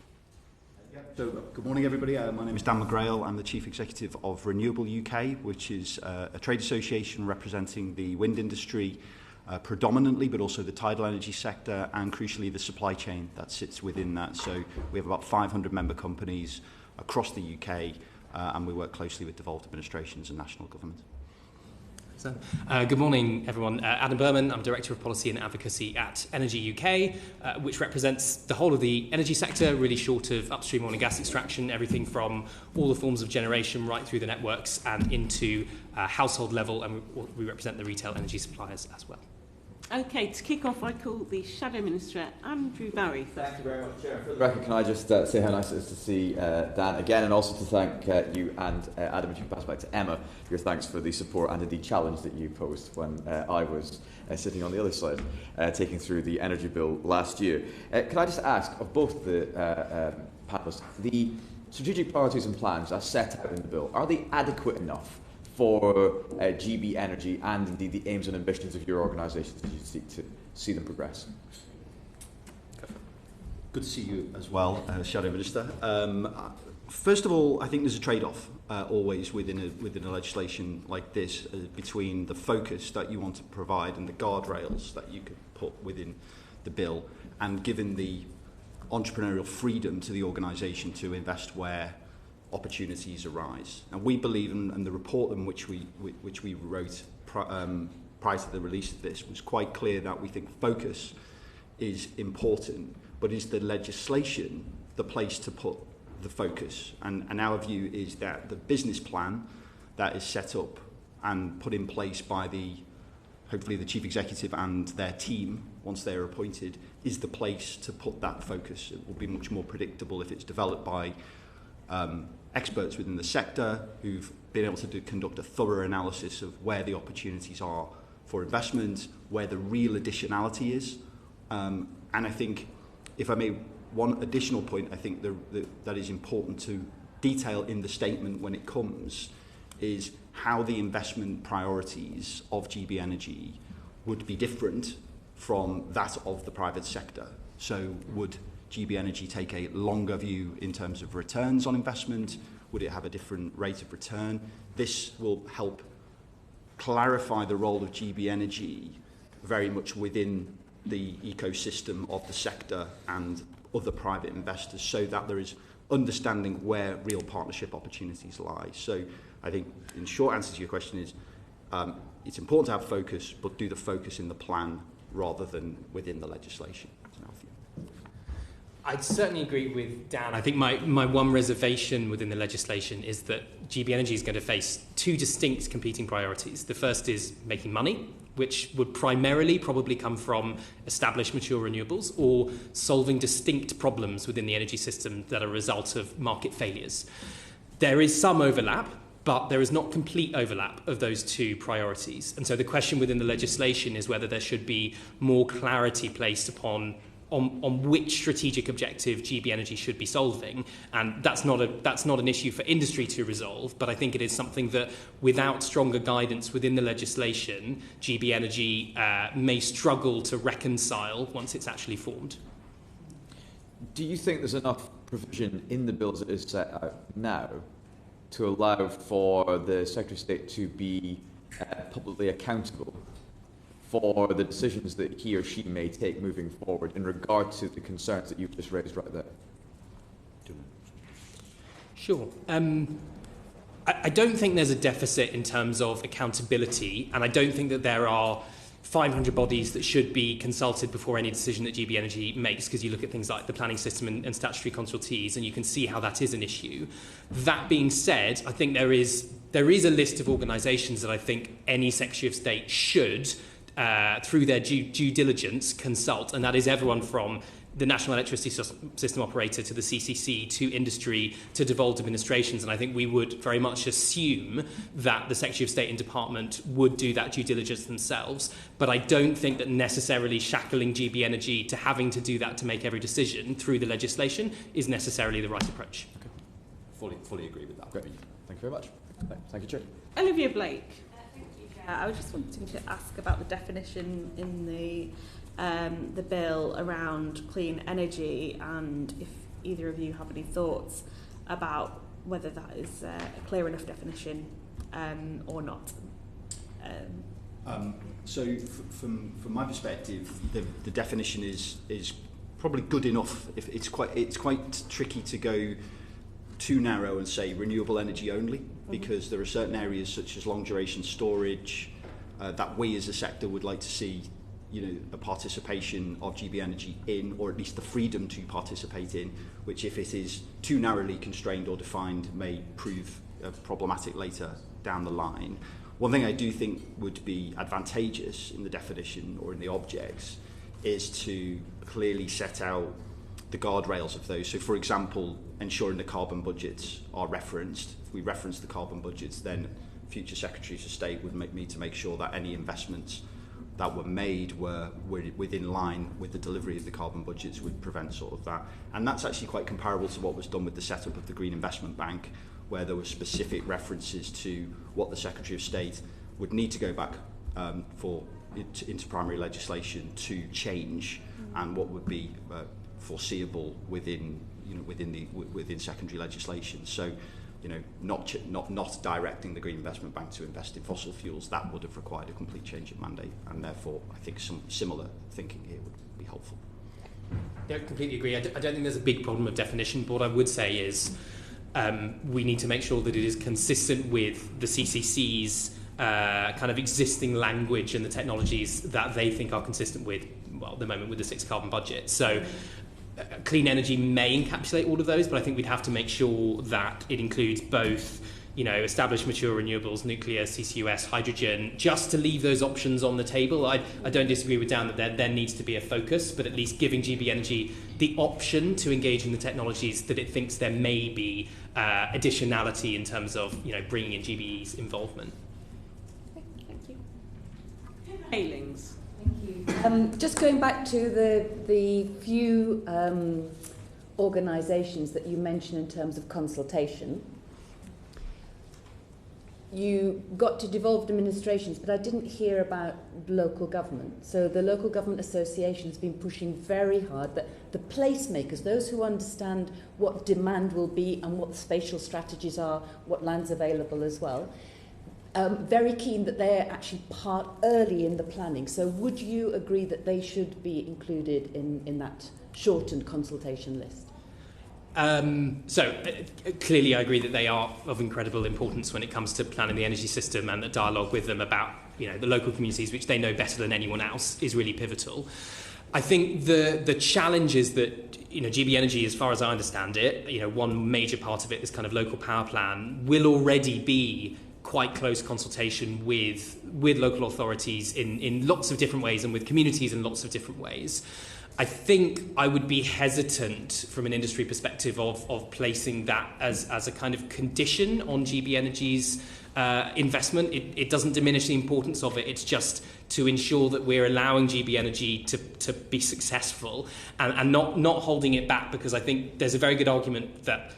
So, good morning, everybody. My name is Dan McGrail. I'm the Chief Executive of RenewableUK, which is a trade association representing the wind industry predominantly, but also the tidal energy sector and, crucially, the supply chain that sits within that. So we have about 500 member companies across the UK, and we work closely with devolved administrations and national government. So, good morning, everyone. Adam Berman, I'm Director of Policy and Advocacy at Energy UK, which represents the whole of the energy sector, really short of upstream oil and gas extraction, everything from all the forms of generation right through the networks and into household level, and we represent the retail energy suppliers as well. Okay, to kick off, I call the Shadow Minister, Andrew Barry. Thank you very much, Chair. For the record, can I just say how nice it is to see Dan again, and also to thank you and Adam, and you can pass back to Emma, your thanks for the support and indeed challenge that you posed when I was sitting on the other side, taking through the energy bill last year. Can I just ask of both the panellists, the strategic priorities and plans as set out in the bill, are they adequate enough for GB Energy and indeed the aims and ambitions of your organisations as you seek to see them progress? Good to see you as well, Shadow Minister. First of all, I think there's a trade-off always within a legislation like this between the focus that you want to provide and the guardrails that you could put within the bill, and given the entrepreneurial freedom to the organisation to invest where opportunities arise. And we believe, and the report in which we wrote prior to the release of this was quite clear, that we think focus is important, but is the legislation the place to put the focus? And our view is that the business plan that is set up and put in place by hopefully the Chief Executive and their team, once they're appointed, is the place to put that focus. It will be much more predictable if it's developed by experts within the sector who've been able to conduct a thorough analysis of where the opportunities are for investment, where the real additionality is. And I think, if I may, one additional point I think that is important to detail in the statement when it comes is how the investment priorities of GB Energy would be different from that of the private sector. So would GB Energy take a longer view in terms of returns on investment? Would it have a different rate of return? This will help clarify the role of GB Energy very much within the ecosystem of the sector and other private investors, so that there is understanding where real partnership opportunities lie. So I think, in short answer to your question is, it's important to have focus, but do the focus in the plan rather than within the legislation. I'd certainly agree with Dan. I think my one reservation within the legislation is that GB Energy is going to face two distinct competing priorities. The first is making money, which would primarily probably come from established mature renewables, or solving distinct problems within the energy system that are a result of market failures. There is some overlap, but there is not complete overlap of those two priorities. And so the question within the legislation is whether there should be more clarity placed upon on which strategic objective GB Energy should be solving. And that's not an issue for industry to resolve, but I think it is something that, without stronger guidance within the legislation, GB Energy may struggle to reconcile once it's actually formed. Do you think there's enough provision in the bill as it is set out now to allow for the Secretary of State to be publicly accountable for the decisions that he or she may take moving forward in regard to the concerns that you've just raised right there? Sure. I don't think there's a deficit in terms of accountability, and I don't think that there are 500 bodies that should be consulted before any decision that GB Energy makes, because you look at things like the planning system and statutory consultees, and you can see how that is an issue. That being said, I think there is a list of organisations that I think any Secretary of State should, through their due diligence, consult, and that is everyone from the National Electricity System Operator to the CCC to industry to devolved administrations. And I think we would very much assume that the Secretary of State and Department would do that due diligence themselves. But I don't think that necessarily shackling GB Energy to having to do that to make every decision through the legislation is necessarily the right approach. Okay. Fully agree with that. Great. Thank you very much. Thank you, Chair. Olivia Blake. I was just wanting to ask about the definition in the bill around clean energy, and if either of you have any thoughts about whether that is a clear enough definition or not. So from my perspective, the definition is probably good enough. If it's quite tricky to go too narrow and say renewable energy only, because there are certain areas such as long duration storage that we as a sector would like to see, a participation of GB Energy in, or at least the freedom to participate in, which if it is too narrowly constrained or defined may prove problematic later down the line. One thing I do think would be advantageous in the definition or in the objects is to clearly set out the guardrails of those. So for example, ensuring the carbon budgets are referenced. If we reference the carbon budgets, then future Secretaries of State would need to make sure that any investments that were made were within line with the delivery of the carbon budgets, would prevent sort of that. And that's actually quite comparable to what was done with the setup of the Green Investment Bank, where there were specific references to what the Secretary of State would need to go back into primary legislation to change, and what would be foreseeable within secondary legislation. So, not directing the Green Investment Bank to invest in fossil fuels, that would have required a complete change of mandate, and therefore I think some similar thinking here would be helpful. Yeah, I completely agree. I don't think there's a big problem of definition, but what I would say is we need to make sure that it is consistent with the CCC's kind of existing language and the technologies that they think are consistent with, at the moment, with the 6 carbon budget. So clean energy may encapsulate all of those, but I think we'd have to make sure that it includes both, established mature renewables, nuclear, CCUS, hydrogen, just to leave those options on the table. I don't disagree with Dan that there needs to be a focus, but at least giving GB Energy the option to engage in the technologies that it thinks there may be additionality in terms of, bringing in GBE's involvement. Okay, thank you. Ailings. Just going back to the few organisations that you mentioned in terms of consultation, you got to devolved administrations, but I didn't hear about local government. So the local government association has been pushing very hard that the placemakers, those who understand what demand will be and what the spatial strategies are, what land's available as well, very keen that they're actually part early in the planning. So would you agree that they should be included in that shortened consultation list? Clearly I agree that they are of incredible importance when it comes to planning the energy system, and the dialogue with them about the local communities, which they know better than anyone else, is really pivotal. I think the challenge is that, you know, GB Energy, as far as I understand it, you know, one major part of it, this kind of local power plan, will already be quite close consultation with local authorities in lots of different ways and with communities in lots of different ways. I think I would be hesitant from an industry perspective of placing that as a kind of condition on GB Energy's investment. It doesn't diminish the importance of it. It's just to ensure that we're allowing GB Energy to be successful and not holding it back, because I think there's a very good argument that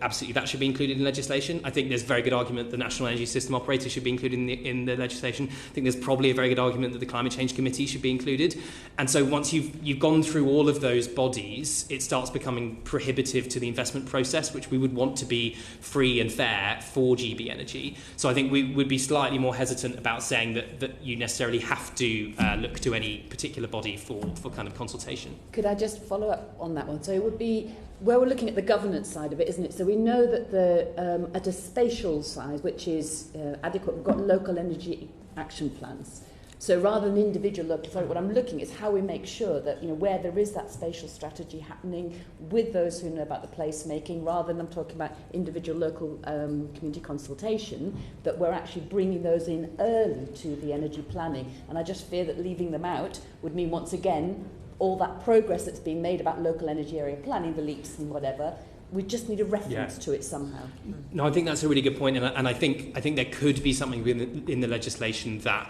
absolutely that should be included in legislation. I think there's a very good argument the National Energy System Operator should be included in the legislation. I think there's probably a very good argument that the Climate Change Committee should be included. And so once you've gone through all of those bodies, it starts becoming prohibitive to the investment process, which we would want to be free and fair for GB Energy. So I think we would be slightly more hesitant about saying that you necessarily have to look to any particular body for kind of consultation. Could I just follow up on that one? So it would be where we're looking at the governance side of it, isn't it? So we know that at a spatial side, which is adequate, we've got local energy action plans. So rather than individual local authority, what I'm looking at is how we make sure that, you know, where there is that spatial strategy happening with those who know about the placemaking, rather than I'm talking about individual local community consultation, that we're actually bringing those in early to the energy planning. And I just fear that leaving them out would mean, once again, all that progress that's been made about local energy area planning, the leaps and whatever, we just need a reference to it somehow. No, I think that's a really good point, and I think there could be something in the legislation that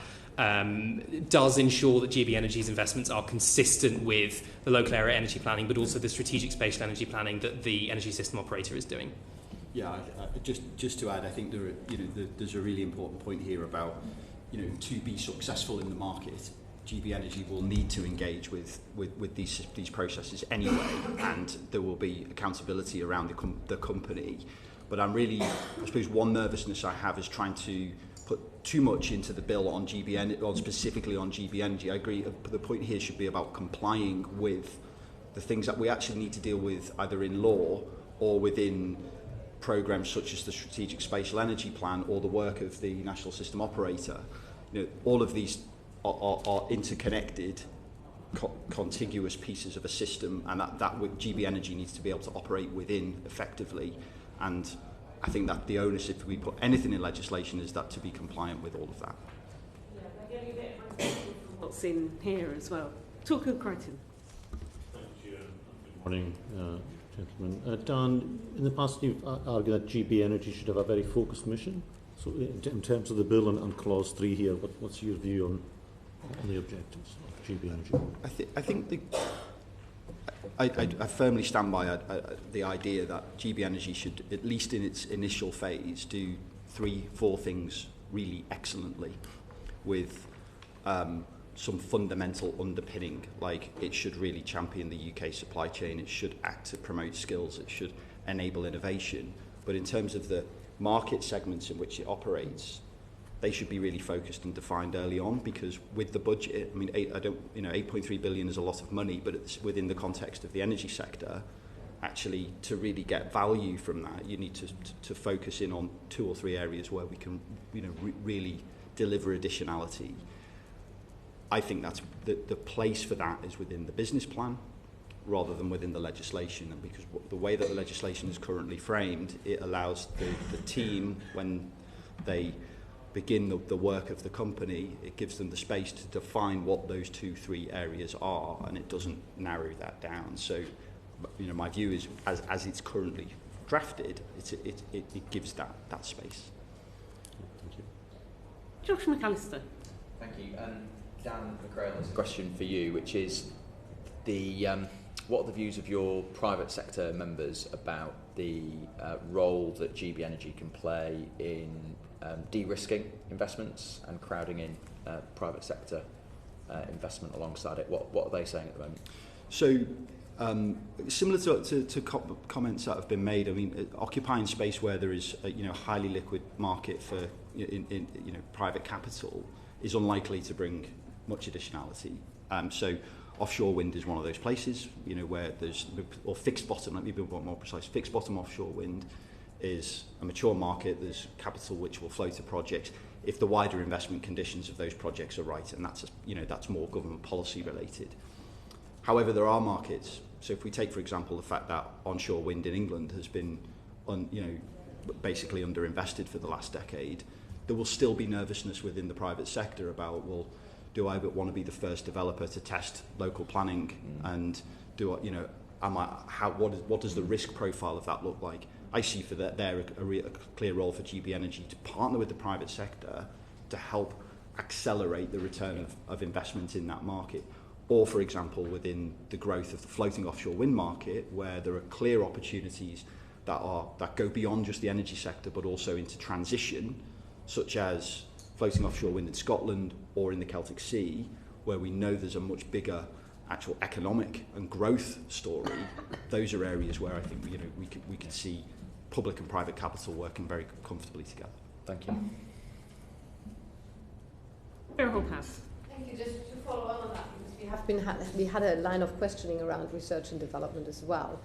does ensure that GB Energy's investments are consistent with the local area energy planning, but also the strategic spatial energy planning that the Energy System Operator is doing. Yeah, just to add, I think there's a really important point here about, you know, to be successful in the market, GB Energy will need to engage with these processes anyway, and there will be accountability around the company. But I'm really, I suppose, one nervousness I have is trying to put too much into the bill on GB Energy, or specifically on GB Energy. I agree. The point here should be about complying with the things that we actually need to deal with, either in law or within programs such as the Strategic Spatial Energy Plan or the work of the National System Operator. You know, all of these are interconnected, contiguous pieces of a system, and that GB Energy needs to be able to operate within effectively. And I think that the onus, if we put anything in legislation, is that to be compliant with all of that. Yeah, maybe a bit from what's in here as well. Talk of Crichton. Thank you. Good morning, gentlemen. Dan, in the past you've argued that GB Energy should have a very focused mission. So in terms of the bill and clause 3 here, what's your view on the objectives of GB Energy? I think I firmly stand by the idea that GB Energy should, at least in its initial phase, do 3-4 things really excellently, with some fundamental underpinning. Like, it should really champion the UK supply chain, it should act to promote skills, it should enable innovation. But in terms of the market segments in which it operates, they should be really focused and defined early on, because with the budget, I mean, 8.3 billion is a lot of money, but it's within the context of the energy sector. Actually, to really get value from that, you need to focus in on 2 or 3 areas where we can, really deliver additionality. I think that's the place for that is within the business plan, rather than within the legislation. And because the way that the legislation is currently framed, it allows the team, when they begin the work of the company, it gives them the space to define what those 2-3 areas are, and it doesn't narrow that down. So, my view is, as it's currently drafted, it gives that space. Thank you. Josh McAllister. Thank you. Dan McGrail has a question for you, which is what are the views of your private sector members about the role that GB Energy can play in de-risking investments and crowding in private sector investment alongside it? What are they saying at the moment? So, similar to comments that have been made, I mean, occupying space where there is a highly liquid market for private capital is unlikely to bring much additionality. So offshore wind is one of those places, where there's, or fixed bottom, let me be more precise, fixed bottom offshore wind is a mature market, there's capital which will flow to projects if the wider investment conditions of those projects are right, and that's more government policy related. However, there are markets. So if we take, for example, the fact that onshore wind in England has been, basically underinvested for the last decade, there will still be nervousness within the private sector about, well, do I want to be the first developer to test local planning, and what does the risk profile of that look like? I see for that there a clear role for GB Energy to partner with the private sector to help accelerate the return of investment in that market. Or, for example, within the growth of the floating offshore wind market, where there are clear opportunities that go beyond just the energy sector, but also into transition, such as floating offshore wind in Scotland or in the Celtic Sea, where we know there's a much bigger actual economic and growth story. Those are areas where I think we could see public and private capital working very comfortably together. Thank you. Thank you. Just to follow on that, because we had a line of questioning around research and development as well.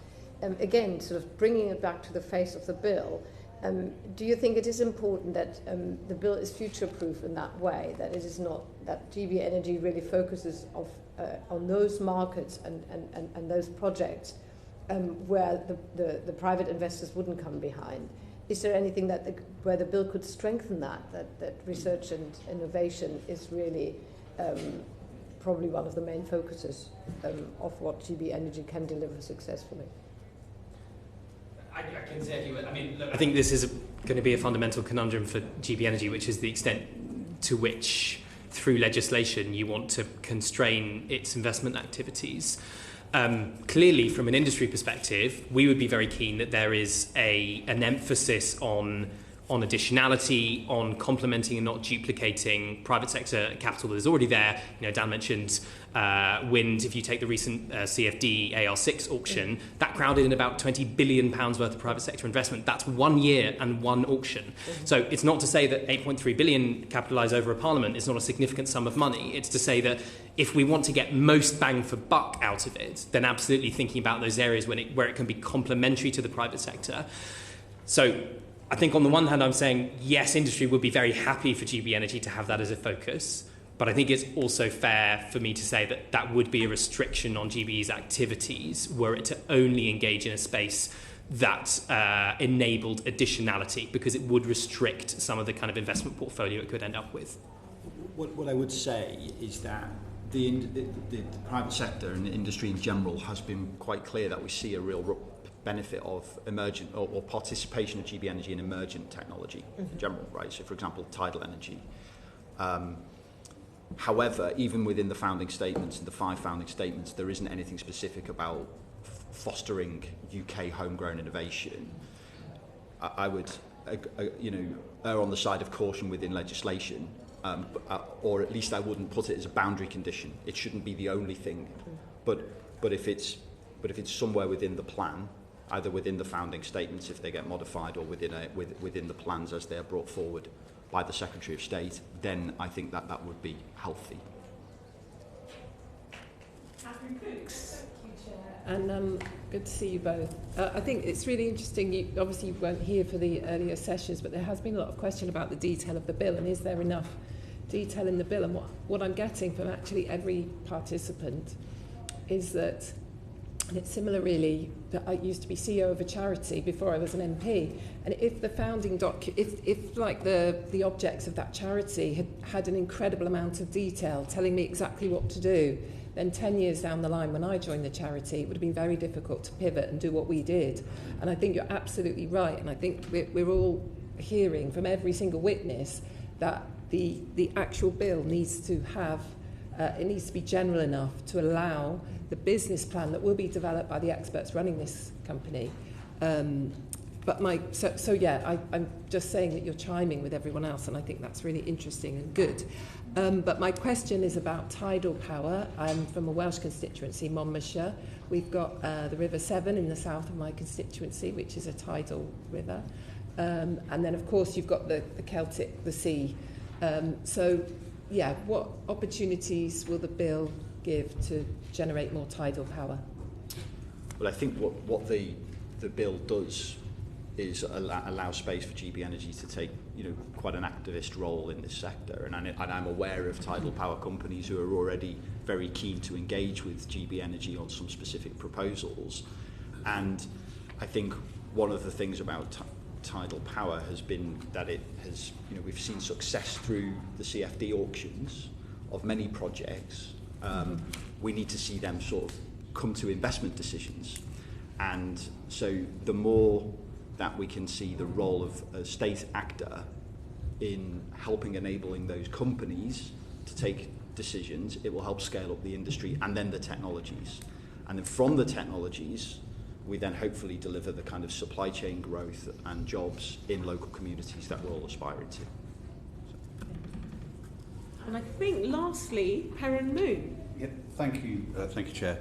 Again, sort of bringing it back to the face of the bill, do you think it is important that the bill is future-proof in that way, that it is not, that GB Energy really focuses on those markets and those projects where the private investors wouldn't come behind? Is there anything where the bill could strengthen that research and innovation is really probably one of the main focuses of what GB Energy can deliver successfully? I can say I think this is going to be a fundamental conundrum for GB Energy, which is the extent to which, through legislation, you want to constrain its investment activities. Clearly, from an industry perspective, we would be very keen that there is an emphasis on additionality, on complementing and not duplicating private sector capital that is already there. Dan mentioned wind. If you take the recent CFD AR6 auction, that crowded in about £20 billion worth of private sector investment. That's 1 year and one auction. So it's not to say that 8.3 billion capitalised over a parliament is not a significant sum of money. It's to say that if we want to get most bang for buck out of it, then absolutely thinking about those areas where it can be complementary to the private sector. So I think on the one hand, I'm saying, yes, industry would be very happy for GB Energy to have that as a focus, but I think it's also fair for me to say that that would be a restriction on GBE's activities were it to only engage in a space that enabled additionality, because it would restrict some of the kind of investment portfolio it could end up with. What I would say is that the private sector and the industry in general has been quite clear that we see a real benefit of emergent or participation of GB Energy in emergent technology in general, right? So, for example, tidal energy. However, even within the founding statements and the 5 founding statements, there isn't anything specific about fostering UK homegrown innovation. I would, err on the side of caution within legislation, or at least I wouldn't put it as a boundary condition. It shouldn't be the only thing, but if it's somewhere within the plan, either within the founding statements if they get modified, or within the plans as they are brought forward by the Secretary of State, then I think that would be healthy. And good to see you both. I think it's really interesting. You obviously weren't here for the earlier sessions, but there has been a lot of question about the detail of the bill, and is there enough detail in the bill? And what I'm getting from actually every participant is that, and it's similar really, that I used to be CEO of a charity before I was an MP, and if the founding if like the objects of that charity had an incredible amount of detail telling me exactly what to do, then 10 years down the line when I joined the charity, it would have been very difficult to pivot and do what we did. And I think you're absolutely right, and I think we're all hearing from every single witness that the actual bill needs to have, it needs to be general enough to allow the business plan that will be developed by the experts running this company. I'm just saying that you're chiming with everyone else, and I think that's really interesting and good. But my question is about tidal power. I'm from a Welsh constituency, Monmouthshire. We've got the River Severn in the south of my constituency, which is a tidal river. And then, of course, you've got the Celtic, the sea. What opportunities will the bill give to generate more tidal power? Well, I think what the bill does is allow space for GB Energy to take, quite an activist role in this sector. And I'm aware of tidal power companies who are already very keen to engage with GB Energy on some specific proposals. And I think one of the things about tidal power has been that it has, we've seen success through the CFD auctions of many projects. We need to see them sort of come to investment decisions. And so the more that we can see the role of a state actor in helping enabling those companies to take decisions, it will help scale up the industry and then the technologies. And then from the technologies, we then hopefully deliver the kind of supply chain growth and jobs in local communities that we're all aspiring to. And I think lastly, Perrin Moo. Yeah, thank you, Chair.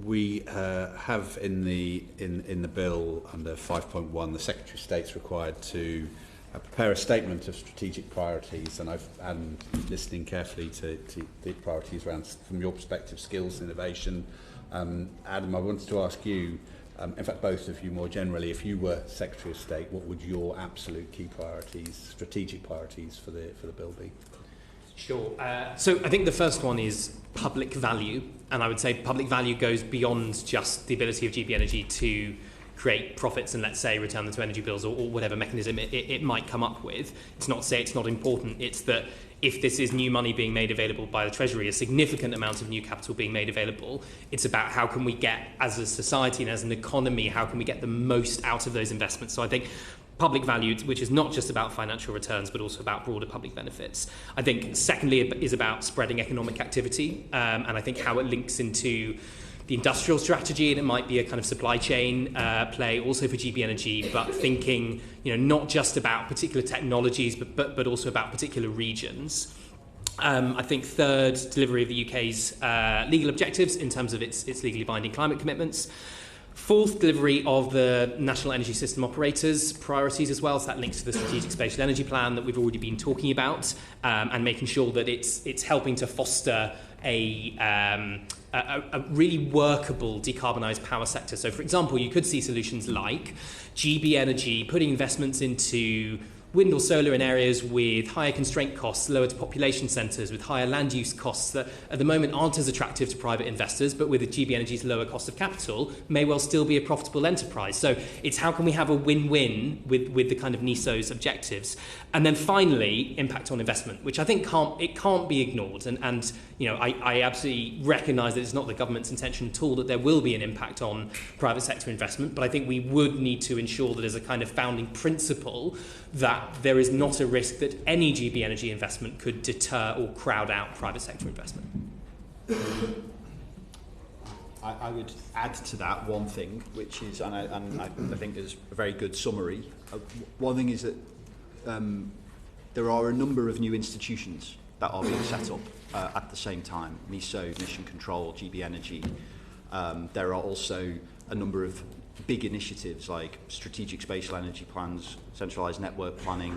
We have in the bill under 5.1, the Secretary of State's required to prepare a statement of strategic priorities, and I'm listening carefully to the priorities around, from your perspective, skills, innovation. Adam, I wanted to ask you, in fact both of you more generally, if you were Secretary of State, what would your absolute key priorities, strategic priorities for the bill be? Sure. So I think the first one is public value, and I would say public value goes beyond just the ability of GB Energy to create profits and, let's say, return them to energy bills or whatever mechanism it might come up with. It's not to say it's not important, it's that if this is new money being made available by the Treasury, a significant amount of new capital being made available, it's about how can we get, as a society and as an economy, how can we get the most out of those investments. So I think public value, which is not just about financial returns, but also about broader public benefits. I think, secondly, it is about spreading economic activity, and I think how it links into the industrial strategy, and it might be a kind of supply chain play also for GB Energy, but thinking, not just about particular technologies, but also about particular regions. I think third, delivery of the UK's legal objectives in terms of its legally binding climate commitments. Fourth, delivery of the National Energy System Operators' priorities as well, so that links to the Strategic Spatial Energy Plan that we've already been talking about, and making sure that it's helping to foster a really workable decarbonised power sector. So, for example, you could see solutions like GB Energy putting investments into wind or solar in areas with higher constraint costs, lower to population centres, with higher land use costs that at the moment aren't as attractive to private investors, but with GB Energy's lower cost of capital may well still be a profitable enterprise. So it's how can we have a win-win with the kind of NESO's objectives. And then finally, impact on investment, which I think can't be ignored. And I absolutely recognise that it's not the government's intention at all that there will be an impact on private sector investment, but I think we would need to ensure that as a kind of founding principle that there is not a risk that any GB Energy investment could deter or crowd out private sector investment. I would add to that one thing, which is, and I think is a very good summary. One thing is that there are a number of new institutions that are being set up at the same time. NESO, Mission Control, GB Energy. There are also a number of big initiatives like strategic spatial energy plans, centralised network planning.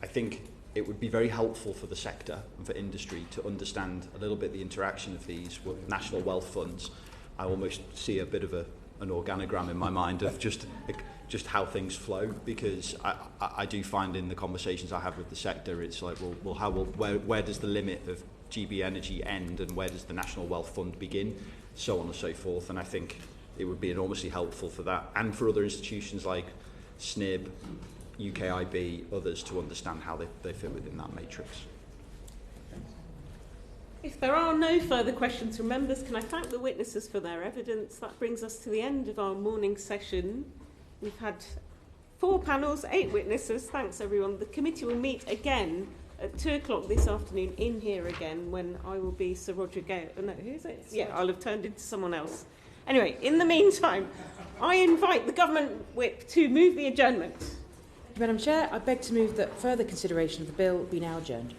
I think it would be very helpful for the sector and for industry to understand a little bit the interaction of these with national wealth funds. I almost see a bit of an organogram in my mind of just how things flow, because I do find in the conversations I have with the sector, it's like, where does the limit of GB Energy end and where does the National Wealth Fund begin, so on and so forth. And I think it would be enormously helpful for that and for other institutions like SNIB, UKIB, others to understand how they fit within that matrix. If there are no further questions from members, can I thank the witnesses for their evidence? That brings us to the end of our morning session. We've had 4 panels, 8 witnesses. Thanks, everyone. The committee will meet again at 2 o'clock this afternoon in here again, when I will be Sir Roger Gale. Oh, no, who's it? Yeah, I'll have turned into someone else. Anyway, in the meantime, I invite the government whip to move the adjournment. Thank you, Madam Chair. I beg to move that further consideration of the bill be now adjourned.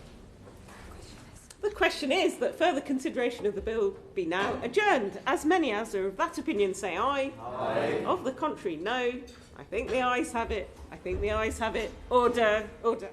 The question is that further consideration of the bill be now adjourned. As many as are of that opinion say aye. Aye. Of the contrary, no. I think the ayes have it. I think the ayes have it. Order. Order.